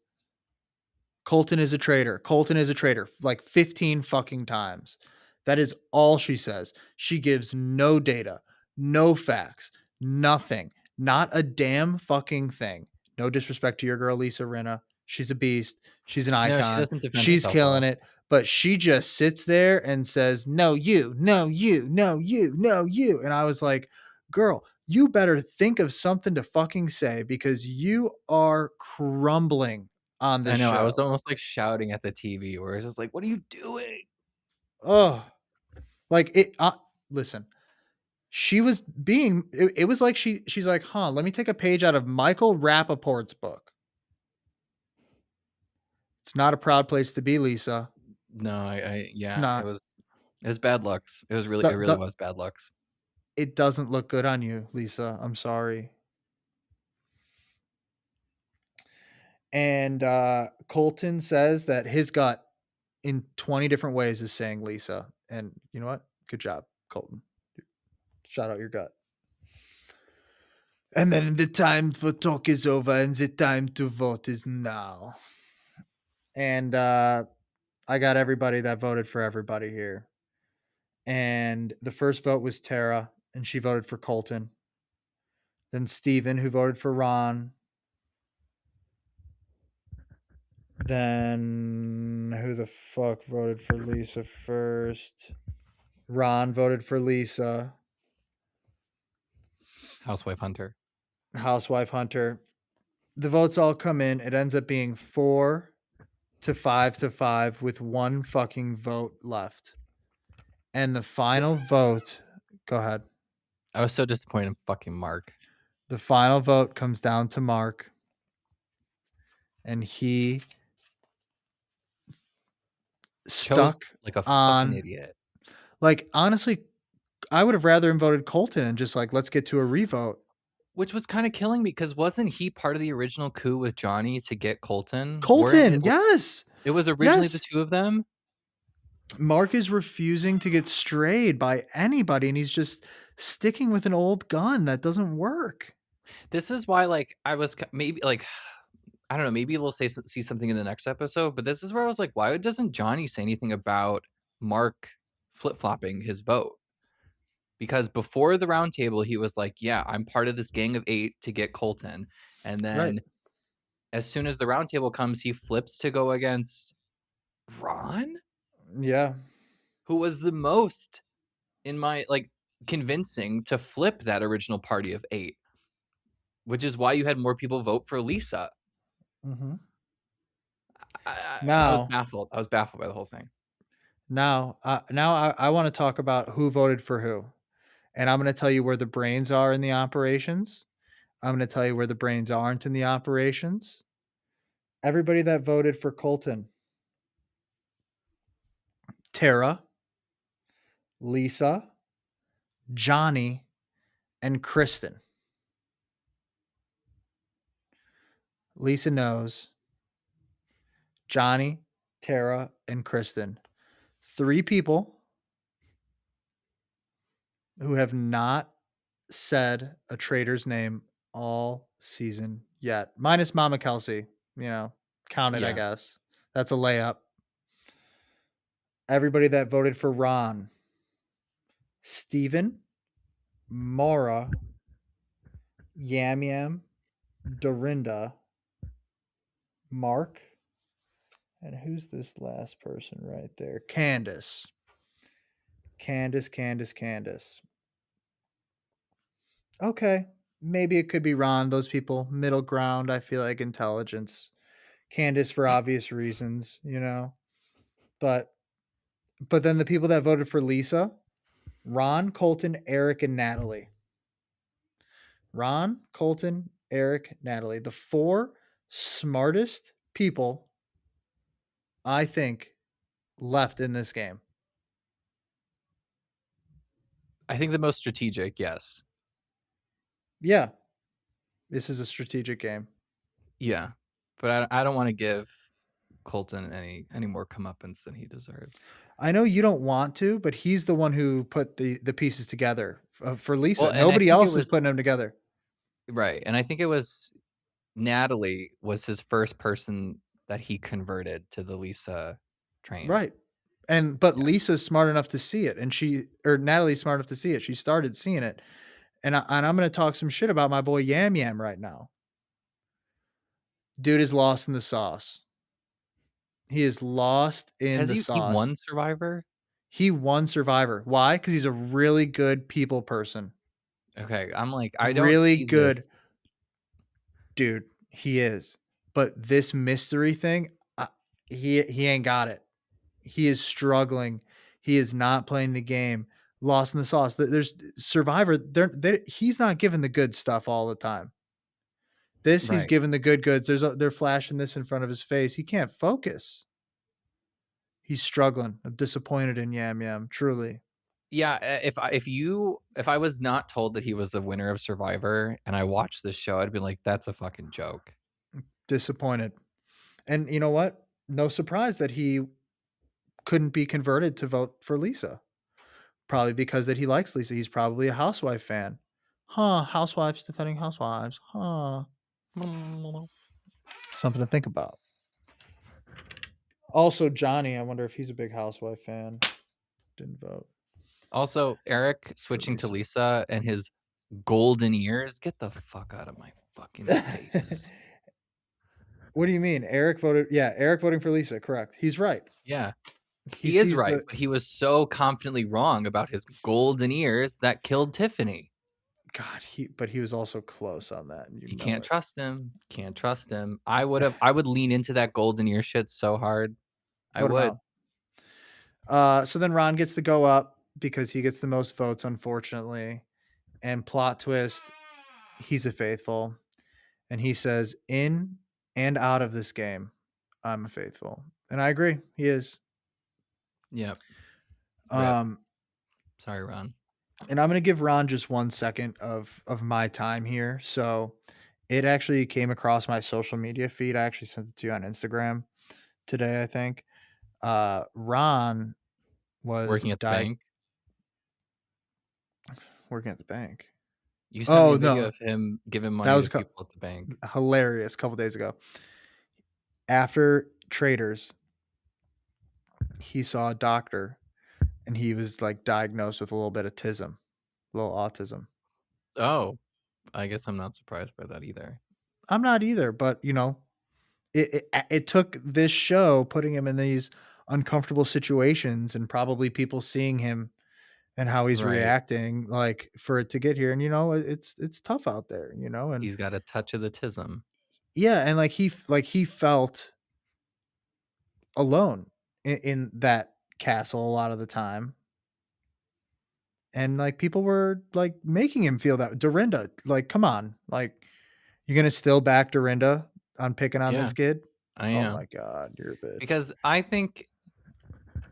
Colton is a traitor. Colton is a traitor like 15 fucking times. That is all she says. She gives no data, no facts, nothing, not a damn fucking thing. No disrespect to your girl, Lisa Rinna. She's a beast. She's an No, she icon. doesn't defend She's herself killing well. it, but she just sits there and says, "No, you, no, you, no, you, no, you." And I was like, "Girl, you better think of something to fucking say because you are crumbling on I this know, I was show." almost, like, shouting at the TV where it's just like, "What are you doing?" Oh, like it. Listen, she was being. It was like she's like, "Huh? Let me take a page out of Michael Rappaport's book." It's not a proud place to be, Lisa. No, I It's yeah, not. it was bad lucks. It The, really the, was bad lucks. it doesn't look good on you, Lisa. I'm sorry. And Colton says that his gut in 20 different ways is saying Lisa. And you know what? Good job, Colton. Shout out your gut. And then the time for talk is over and the time to vote is now. And I got everybody that voted for everybody here. And the first vote was Tara, and she voted for Colton. Then Steven, who voted for Ron. Then who the fuck voted for Lisa first? Ron voted for Lisa. Housewife Hunter. Housewife Hunter. The votes all come in. It ends up being 4 to 5 with one fucking vote left. And the final vote, go ahead. I was so disappointed in fucking Mark. The final vote comes down to Mark, and he Chose stuck like a fucking on, idiot. like, honestly, I would have rather him voted Colton and just like, let's get to a revote. Which was kinda killing me because wasn't he part of the original coup with Johnny to get Colton? Weren't Colton, yes. it was originally the Yes. 2 of them? Mark is refusing to get strayed by anybody, and he's just sticking with an old gun that doesn't work. This is why, like, I was maybe, like, I don't know, maybe we'll see something in the next episode, but this is where I was like, "Why doesn't Johnny say anything about Mark flip-flopping his vote?" Because before the round table, he was like, "Yeah, I'm part of this gang of 8 to get Colton," and Right. then as soon as the round table comes, he flips to go against Ron, Yeah. who was the most in my like convincing to flip that original party of 8, which is why you had more people vote for Lisa. Mhm. I was Now baffled. I was baffled by the whole thing. now I wanna talk about who voted for who, and I'm gonna tell you where the brains are in the operations. I'm gonna tell you where the brains aren't in the operations. Everybody that voted for Colton: Tara, Lisa, Johnny, and Kristen. Lisa knows. Johnny, Tara, and Kristen. 3 people who have not said a traitor's name all season yet, minus Mama Kelsey, you know, count it, I Yeah, guess. That's a layup. Everybody that voted for Ron: Steven, Maura, Yam Yam, Dorinda, Mark, and who's this last person right there? Candace. Candace. Okay, maybe it could be Ron, those people, middle ground, I feel like intelligence. Candace for obvious reasons, you know? But then the people that voted for Lisa: Ron, Colton, Eric, and Natalie. Ron, Colton, Eric, Natalie. The 4 smartest people, I think, left in this game. I think the most strategic, yes, Yeah, this is a strategic game. yeah, but I don't want to give Colton any more comeuppance than he deserves. I know you don't want to, but he's the one who put the pieces together for Well, Lisa. and I Nobody think it else is was putting them together. right, and I think it was Natalie was his first person that he converted to the Lisa train. Right. But Yeah, Lisa's smart enough to see it, and Natalie's smart enough to see it. She started seeing it, and I'm gonna talk some shit about my boy Yam Yam right now. Dude is lost in the sauce. He is lost in Has the he sauce. won Survivor? He won Survivor. Why? Because he's a really good people person. Okay, I'm like, I don't Really see good this. dude. He is. But this mystery thing, he ain't got it. He is struggling. He is not playing the game. Lost in the sauce. There's Survivor. He's not giving the good stuff all the time. This he's Right. giving the good goods. They're flashing this in front of his face. He can't focus. He's struggling. I'm disappointed in Yam Yam. Truly Yeah, if I was not told that he was the winner of Survivor and I watched this show, I'd be like, "That's a fucking joke." disappointed. And you know what? No surprise that he couldn't be converted to vote for Lisa. Probably because that he likes Lisa. He's probably a housewife fan. Huh, housewives defending housewives. Huh. Something to think about. Also, Johnny, I wonder if he's a big housewife fan. Didn't vote Also, Eric for switching to Lisa. Lisa and his golden ears, get the fuck out of my fucking face. What do you mean? Eric voted. Yeah, Eric voting for Lisa. Correct. He's right. Yeah, He he is sees right, the but he was so confidently wrong about his golden ears that killed Tiffany. God. But he was also close on that, and you You know can't it. trust him. Can't trust him. I would lean into that golden ear shit so hard. I Vote him would. out. So then Ron gets to go up because he gets the most votes, unfortunately. And plot twist, he's a faithful. And he says, in and out of this game, I'm a faithful. And I agree. He is. Yep. Rip. Um, Sorry, Ron. and I'm gonna give Ron just 1 second of my time here. So it actually came across my social media feed. I actually sent it to you on Instagram today, I think. Ron was Working at the bank. working at the bank. You sent me Oh a video no, of him giving that money was to people at the bank. hilarious. A couple days ago, after Traders, he saw a doctor and he was like diagnosed with a little bit of tism, a little autism. Oh, I guess I'm not surprised by that either. I'm not either, but it took this show putting him in these uncomfortable situations and probably people seeing him and how he's Right. reacting like for it to get here. And it's tough out there, and He's got a touch of the tism. yeah, and like he felt alone in that castle a lot of the time. And like people were like making him feel that Dorinda, like, come on, like you're gonna still back Dorinda on picking on Yeah, this kid? I Oh my am. god, you're a bitch. Because I think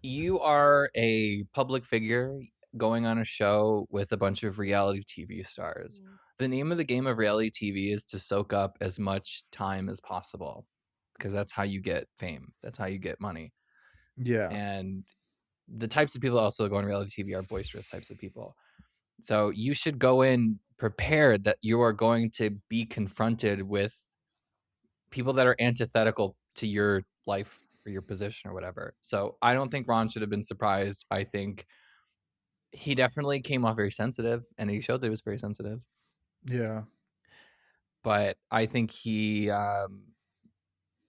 you are a public figure going on a show with a bunch of reality TV stars. The name of the game of reality TV is to soak up as much time as possible because that's how you get fame. That's how you get money. Yeah, And the types of people also go on reality TV are boisterous types of people. So you should go in prepared that you are going to be confronted with people that are antithetical to your life or your position or whatever. So I don't think Ron should have been surprised. I think he definitely came off very sensitive and he showed that he was very sensitive. yeah. But I think he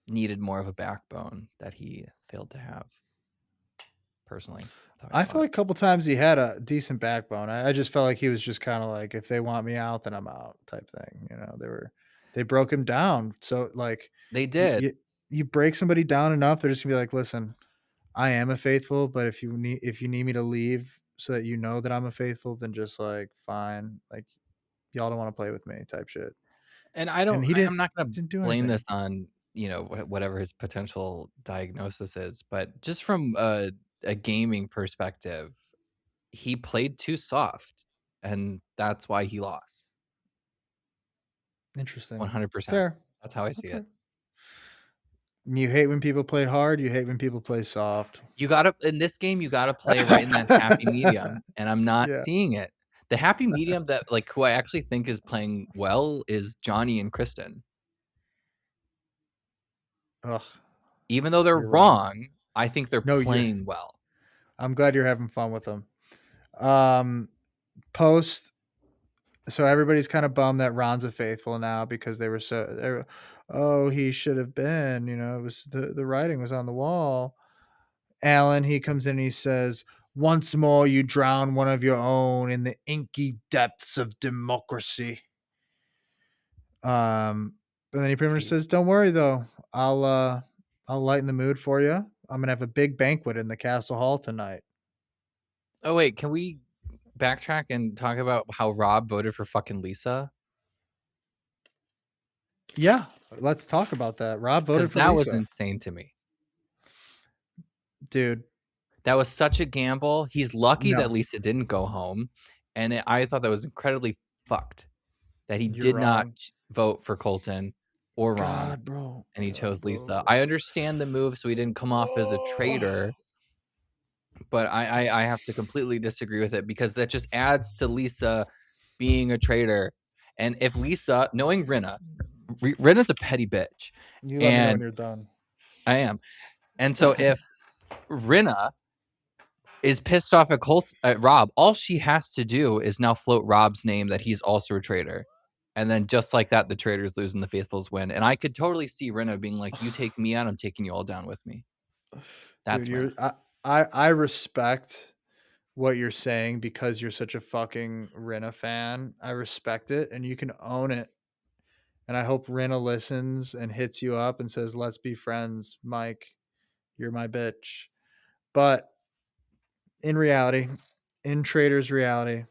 needed more of a backbone that he failed to have. Personally, that's how I I saw feel it. like a couple times he had a decent backbone. I just felt like he was just kind of like, if they want me out, then I'm out type thing. They broke him down. So like They you, did. you, you break somebody down enough, they're just gonna be like, listen, I am a faithful, but if you need me to leave so that you know that I'm a faithful, then just like fine. Like y'all don't want to play with me type shit. And And he I'm not going to didn't do blame this anything. on, whatever his potential diagnosis is, but just from a gaming perspective, he played too soft and that's why he lost. Interesting. 100%. Fair. That's how I see Okay. it. You hate when people play hard, you hate when people play soft. You got to in this game you got to play right in that happy medium and I'm not Yeah. seeing it. The happy medium that like who I actually think is playing well is Johnny and Kristen. Ugh, Even though they're you're wrong. wrong, I think they're No, playing well. I'm glad you're having fun with them. Um, post So everybody's kind of bummed that Ron's a faithful now because oh, he should have been, it was the writing was on the wall. Alan, he comes in and he says, "Once more you drown one of your own in the inky depths of democracy." And then he pretty much Take. says, "Don't worry though. I'll uh I'll lighten the mood for you. I'm gonna have a big banquet in the castle hall tonight." Oh wait, can we backtrack and talk about how Rob voted for fucking Lisa? Yeah, let's talk about that. Rob voted Because for that was Lisa. insane to me. Dude, That was such a gamble. He's lucky that no, Lisa didn't go home, and I thought that was incredibly fucked that he you're did not wrong. vote for Colton or Ron, God, bro. and he God, chose Lisa. bro. I understand the move, so he didn't come off as a traitor, but I have to completely disagree with it because that just adds to Lisa being a traitor. And if Lisa, knowing Rinna, Rinna's a petty bitch, You let me know when and you're done. I am. And so if Rinna is pissed off at Rob, all she has to do is now float Rob's name that he's also a traitor. And then just like that, the traitors lose and the faithfuls win. And I could totally see Rinna being like, "You take me out, I'm taking you all down with me." Dude, That's Rinna. I respect what you're saying because you're such a fucking Rinna fan. I respect it and you can own it. And I hope Rinna listens and hits you up and says, "Let's be friends, Mike. You're my bitch." But in reality, in Trader's reality,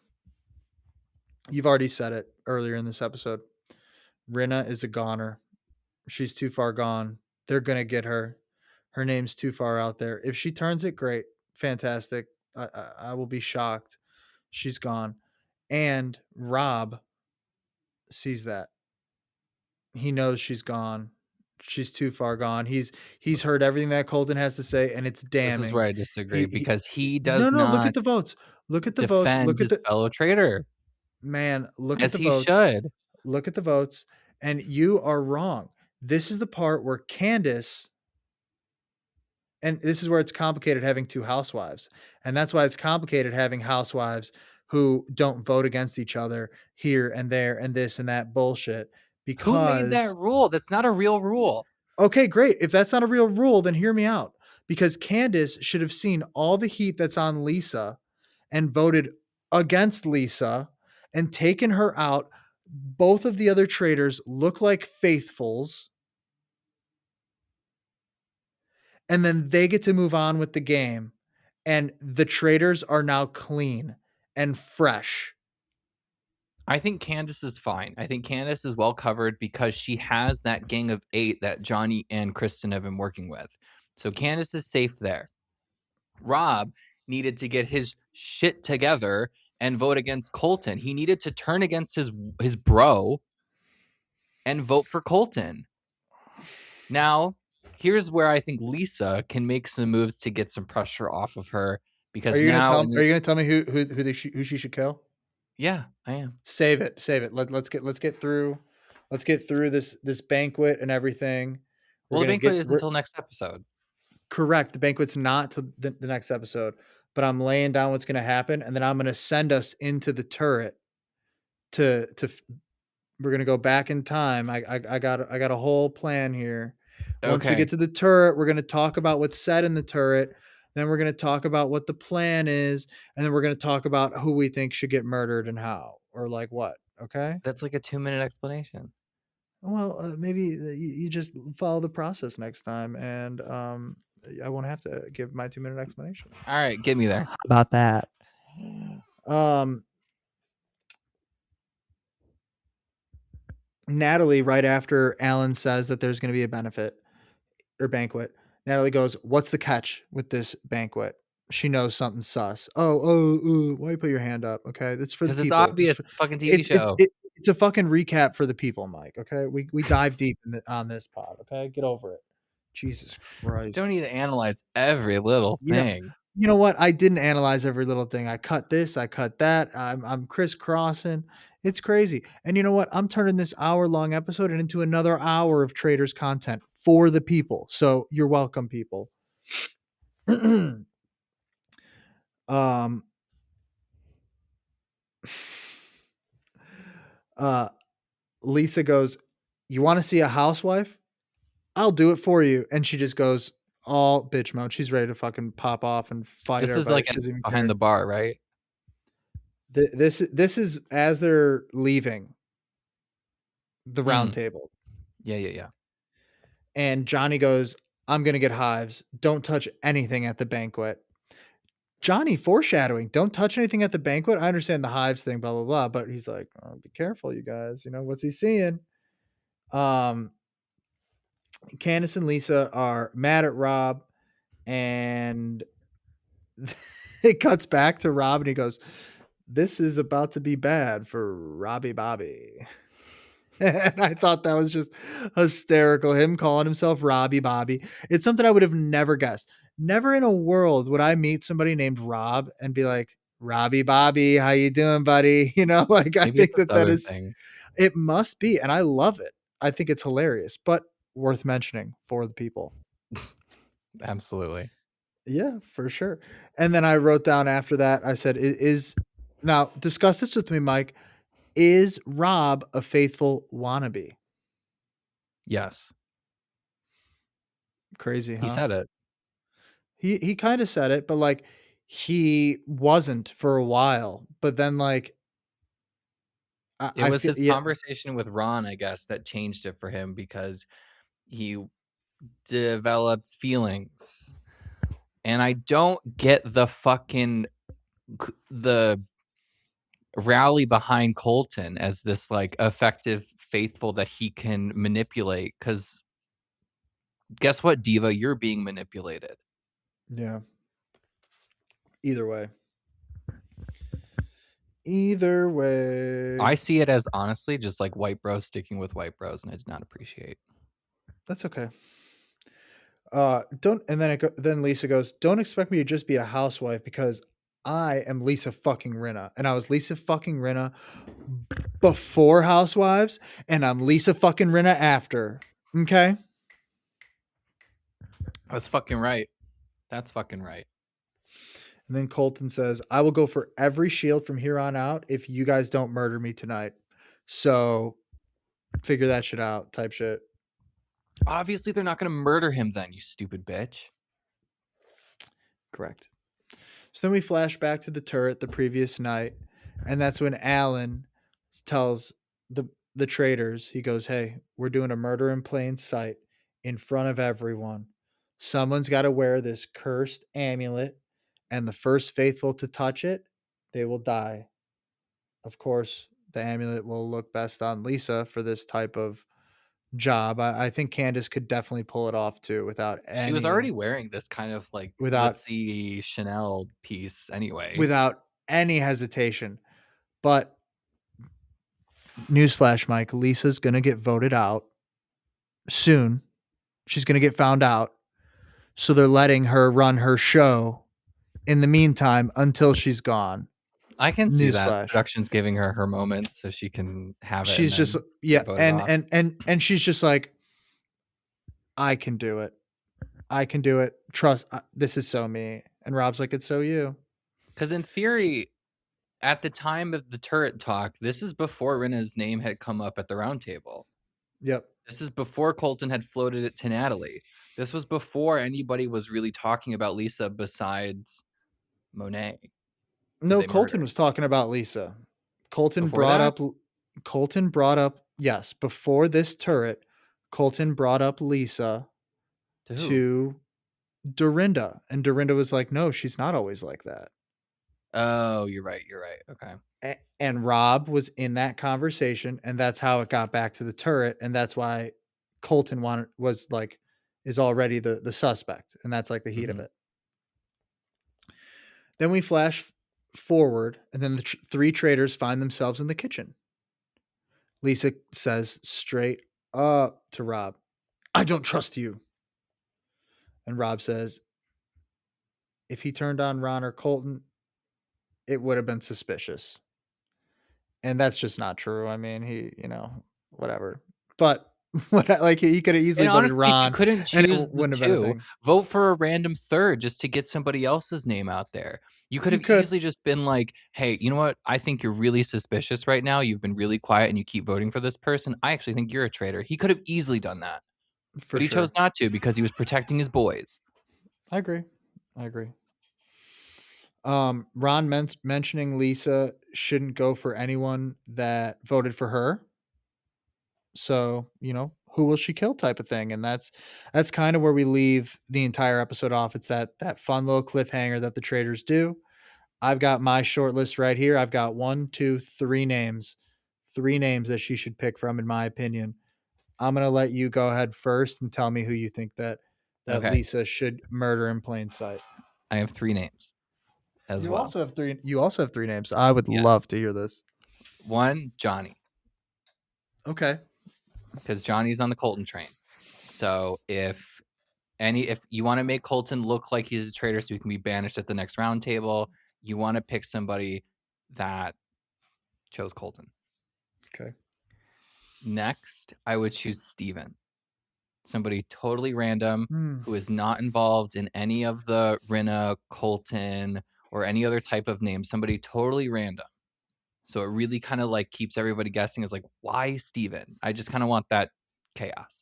you've already said it earlier in this episode. Rinna is a goner. She's too far gone. They're gonna get her. Her name's too far out there. If she turns it, great, fantastic. I will be shocked. She's gone. And Rob sees that. He knows she's gone. She's too far gone. He's heard everything that Colton has to say, and it's This is where damning. I disagree He because he no does no. Look not at the votes. Look at the votes. defend Look at his the fellow traitor man. Look at as the he votes. should. Look at the votes. And you are wrong. This is the part where Candace, and this is where it's complicated having two housewives. And that's why it's complicated having housewives who don't vote against each other here and there and this and that bullshit. Who made that Because, rule? That's not a real rule. okay, great. If that's not a real rule, then hear me out. Because Candace should have seen all the heat that's on Lisa and voted against Lisa and taken her out. Both of the other traders look like faithfuls, and then they get to move on with the game. And the traders are now clean and fresh. I think Candace is fine. I think Candace is well covered because she has that gang of 8 that Johnny and Kristen have been working with. So Candace is safe there. Rob needed to get his shit together and vote against Colton. He needed to turn against his bro and vote for Colton. Now, here's where I think Lisa can make some moves to get some pressure off of her because now in Are the you gonna tell me who she should kill? yeah, I am. Save it, save it. Let's get through this banquet and everything. Well, the banquet is We're until next episode. correct. The banquet's not to the next episode, but I'm laying down what's gonna happen, and then I'm gonna send us into the turret to we're gonna go back in time. I got a whole plan here. Once we get Okay. to the turret, we're gonna talk about what's said in the turret. Then we're gonna talk about what the plan is, and then we're gonna talk about who we think should get murdered and how, or like what. Okay. That's like a 2-minute explanation. Well, maybe you just follow the process next time, and I won't have to give my 2 minute explanation. All right, get me there. About that. Um, Natalie, right after Alan says that there's going to be a benefit or banquet, Natalie goes, "What's the catch with this banquet?" She knows something sus. Why you put your hand up? Okay, that's for the Because it's people. obvious. It's a fucking TV show. It's a fucking recap for the people, Mike. Okay, we dive deep on this pod. Okay, get over it. Jesus You don't Christ. need to analyze every little You know, thing. you know what? I didn't analyze every little thing. I cut this, I cut that. I'm crisscrossing. It's crazy. And you know what? I'm turning this hour-long episode into another hour of traders content for the people. So you're welcome, people. um Uh, Lisa goes, "You wanna see a housewife? I'll do it for you." And she just goes all bitch mode. She's ready to fucking pop off and fight This is everybody. like She at doesn't even behind care. the bar, right? This is as they're leaving the round Mm, table, yeah, yeah, yeah. and Johnny goes, "I'm gonna get hives. Don't touch anything at the banquet." Johnny foreshadowing, "Don't touch anything at the banquet." I understand the hives thing, blah blah blah, but he's like, "Oh, be careful, you guys. You know what's he seeing?" Um, Candace and Lisa are mad at Rob, and it cuts back to Rob, and he goes, "This is about to be bad for Robbie Bobby." And I thought that was just hysterical. Him calling himself Robbie Bobby. It's something I would have never guessed. Never in a world would I meet somebody named Rob and be like, "Robbie Bobby, how you doing, buddy?" Like I Maybe it's think a that that Southern is thing. it must be, and I love it. I think it's hilarious, but worth mentioning for the people. Absolutely. Yeah, for sure. And then I wrote down after that, I said, Is now discuss this with me, Mike. Is Rob a faithful wannabe?" Yes. Crazy, He huh? said it. He kind of said it, but like he wasn't for a while. But then like It I was feel his yeah, conversation with Ron, I guess, that changed it for him because he develops feelings. And I don't get the fucking the rally behind Colton as this like effective faithful that he can manipulate cuz guess what, diva, you're being manipulated. yeah. Either way. Either way. I see it as honestly just like white bros sticking with white bros and I did not appreciate. That's okay. Don't and then then Lisa goes, "Don't expect me to just be a housewife because I am Lisa fucking Rinna." And I was Lisa fucking Rinna before Housewives, and I'm Lisa fucking Rinna after. Okay? That's fucking right. That's fucking right. And then Colton says, "I will go for every shield from here on out if you guys don't murder me tonight. So figure that shit out," type shit. Obviously they're not going to murder him then, you stupid bitch. Correct. So then we flash back to the turret the previous night, and that's when Alan tells the the traders, he goes, "Hey, we're doing a murder in plain sight in front of everyone. Someone's got to wear this cursed amulet, and the first faithful to touch it, they will die." Of course, the amulet will look best on Lisa for this type of job. I think Candace could definitely pull it off too She was already wearing this kind of like without glitzy Chanel piece anyway. without any hesitation. But newsflash, Mike, Lisa's gonna get voted out soon. She's gonna get found out. So they're letting her run her show in the meantime until she's gone. I can see that. Newsflash. Production's giving her her moment so she can have it and She's just then yeah, get voted and off. she's just like, "I can do it. I can do it. Trust. This is so me." And Rob's like, "It's so you." Because in theory, at the time of the turret talk, this is before Rinna's name had come up at the round table. Yep. This is before Colton had floated it to Natalie. This was before anybody was really talking about Lisa besides Monet. Did No, they murder? Colton was talking about Lisa. Colton Before brought that? up Colton brought up yes, before this turret, Colton brought up Lisa To who? to Dorinda, and Dorinda was like, "No, she's not always like that." Oh, you're right. You're right. Okay. And Rob was in that conversation, and that's how it got back to the turret, and that's why Colton wanted was like is already the suspect, and that's like the heat of Hmm. it. Then we flash forward, and then the three traders find themselves in the kitchen. Lisa says straight up to Rob, "I don't trust you." And Rob says, "If he turned on Ron or Colton, it would have been suspicious." And that's just not true. I mean, whatever. But What like, he could have easily And voted honestly, if you Ron, couldn't and it choose the wouldn't have been a 2, thing. vote for a random 3rd just to get somebody else's name out there. You could You have could, easily just been like, "Hey, you know what? I think you're really suspicious right now. You've been really quiet and you keep voting for this person. I actually think you're a traitor." He could have easily done that, for but he chose sure. not to because he was protecting his boys. I agree. I agree. Ron mentioning Lisa shouldn't go for anyone that voted for her. So, who will she kill type of thing. And that's kind of where we leave the entire episode off. It's that fun little cliffhanger that the traders do. I've got my short list right here. I've got one, two, three names. Three names that she should pick from, in my opinion. I'm gonna let you go ahead first and tell me who you think that Okay, Lisa should murder in plain sight. I have 3 names as well. You also have three names. I would Yes. love to hear this. 1, Johnny, Okay. because Johnny's on the Colton train. So if you wanna make Colton look like he's a traitor so he can be banished at the next round table, you wanna pick somebody that chose Colton. Okay. Next, I would choose Steven. Somebody totally random Hmm. who is not involved in any of the Rinna, Colton, or any other type of name. Somebody totally random. So it really kind of like keeps everybody guessing is like, why Steven? I just kind of want that chaos.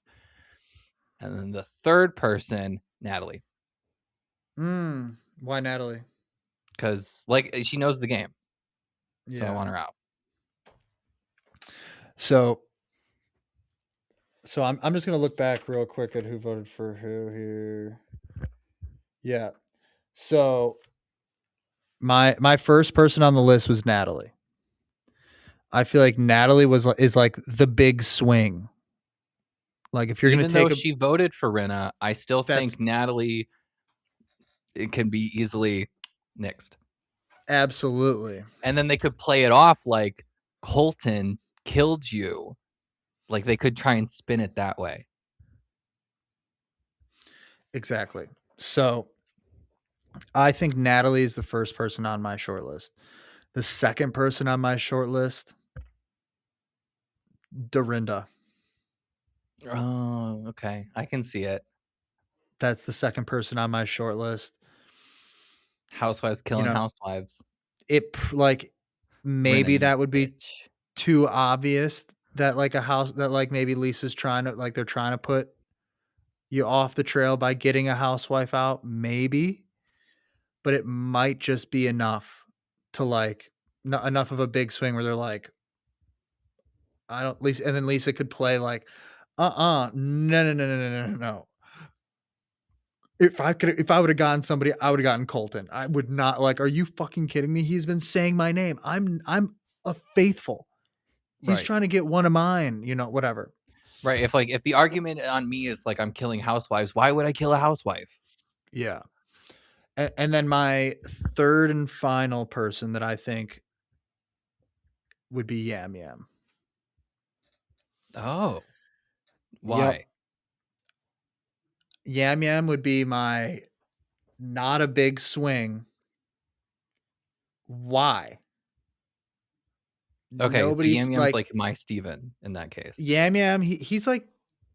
And then the third person, Natalie, Why Natalie? because like she knows the game. So I Yeah. want her out. So I'm just gonna look back real quick at who voted for who here. Yeah. So my first person on the list was Natalie. I feel like Natalie is like the big swing. Like if you're gonna Even though take a she voted for Rinna, I still that's think Natalie it can be easily nixed. absolutely And then they could play it off like Colton killed you. Like they could try and spin it that way. exactly. So I think Natalie is the first person on my short list. The second person on my short list, Dorinda. Oh, okay. I can see it. That's the second person on my short list. Housewives You killing know, housewives. like Rinna, maybe you that would be bitch. too obvious that like a house that like maybe Lisa's trying to like they're trying to put you off the trail by getting a housewife out, maybe, but it might just be enough to like enough of a big swing where they're like, I don't Lisa, and then Lisa could play like, no, no, no, no, no, no, no, no. If I would have gotten somebody, I would have gotten Colton. I would not like, are you fucking kidding me? He's been saying my name. I'm a faithful. He's Right. trying to get one of mine, whatever. Right. If the argument on me is like I'm killing housewives, why would I kill a housewife? Yeah. And then my third and final person that I think would be Yam Yam. Oh. Yep. Why? Yam Yam would be my not a big swing. Why? Okay, so Nobody's Yam Yam's like like my Steven in that case. Yam Yam, he's like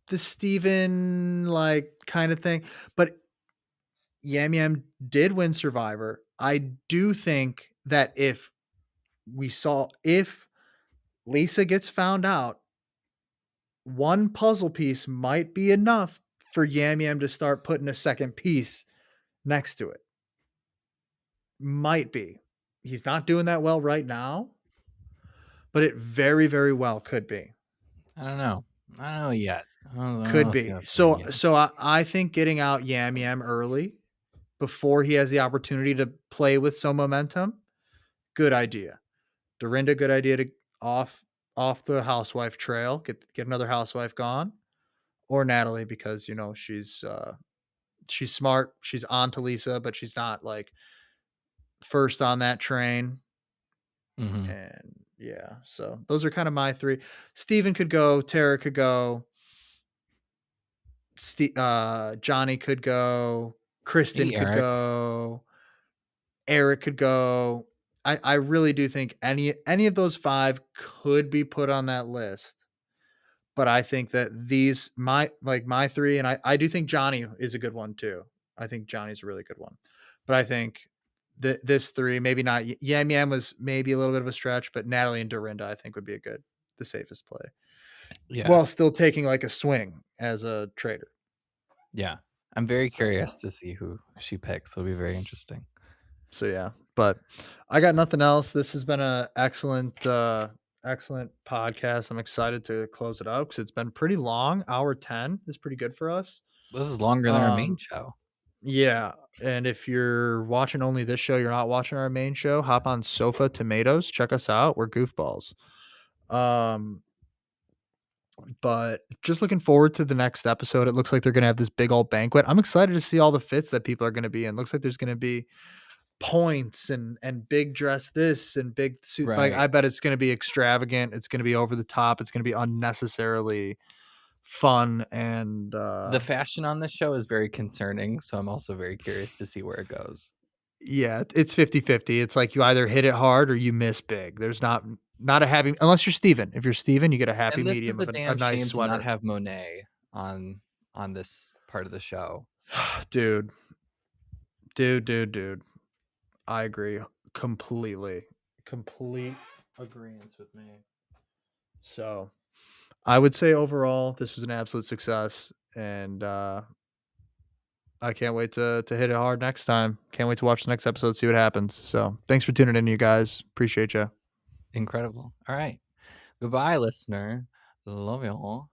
the Steven like kind of thing. But Yam Yam did win Survivor. I do think that if Lisa gets found out, one puzzle piece might be enough for Yam Yam to start putting a second piece next to it. Might be. He's not doing that well right now, but it very, very well could be. I don't know. I don't know yet. I Could don't see be. that thing So yet. so I think getting out Yam Yam early before he has the opportunity to play with some momentum, good idea. Dorinda, good idea to off off the housewife trail, get another housewife gone, or Natalie because she's smart, she's on to Lisa, but she's not like first on that train. Mhm. And yeah, so those are kind of my three. Steven could go, Tara could go, Johnny could go, Kristen Maybe could Eric. go, Eric could go. I really do think any of those five could be put on that list. but I think that these my 3, and I do think Johnny is a good one too. I think Johnny's a really good one. But I think this 3, maybe not Yam Yam was maybe a little bit of a stretch, but Natalie and Dorinda I think would be the safest play, Yeah, while still taking, like, a swing as a traitor. yeah. I'm very So, yeah. curious to see who she picks. It'll be very interesting. So, yeah, but I got nothing else. This has been a excellent podcast. I'm excited to close it out because 'cause it's been pretty long. Hour 10 is pretty good for us. This is longer than our main Um, show. yeah, and if you're watching only this show, you're not watching our main show, hop on Sofa Tomatoes, check us out. We're goofballs. Um, but just looking forward to the next episode. It looks like they're gonna have this big old banquet. I'm excited to see all the fits that people are gonna be in. Looks like there's gonna be points and big dress this and big suit. Like, Right. I bet it's gonna be extravagant. It's gonna be over the top. It's gonna be unnecessarily fun and, The fashion on this show is very concerning, so I'm also very curious to see where it goes. yeah, it's 50-50. It's like you either hit it hard or you miss big. There's not a happy unless you're Steven. If you're Steven, you get a happy And this medium is of a a damn nice shame to not sweater. have Monet on this part of the show. Dude, dude. I agree completely. Complete agreement with me. So, I would say overall, this was an absolute success, and, I can't wait to hit it hard next time. Can't wait to watch the next episode, see what happens. So, thanks for tuning in, you guys. Appreciate you. Incredible. All right. Goodbye, listener. Love y'all.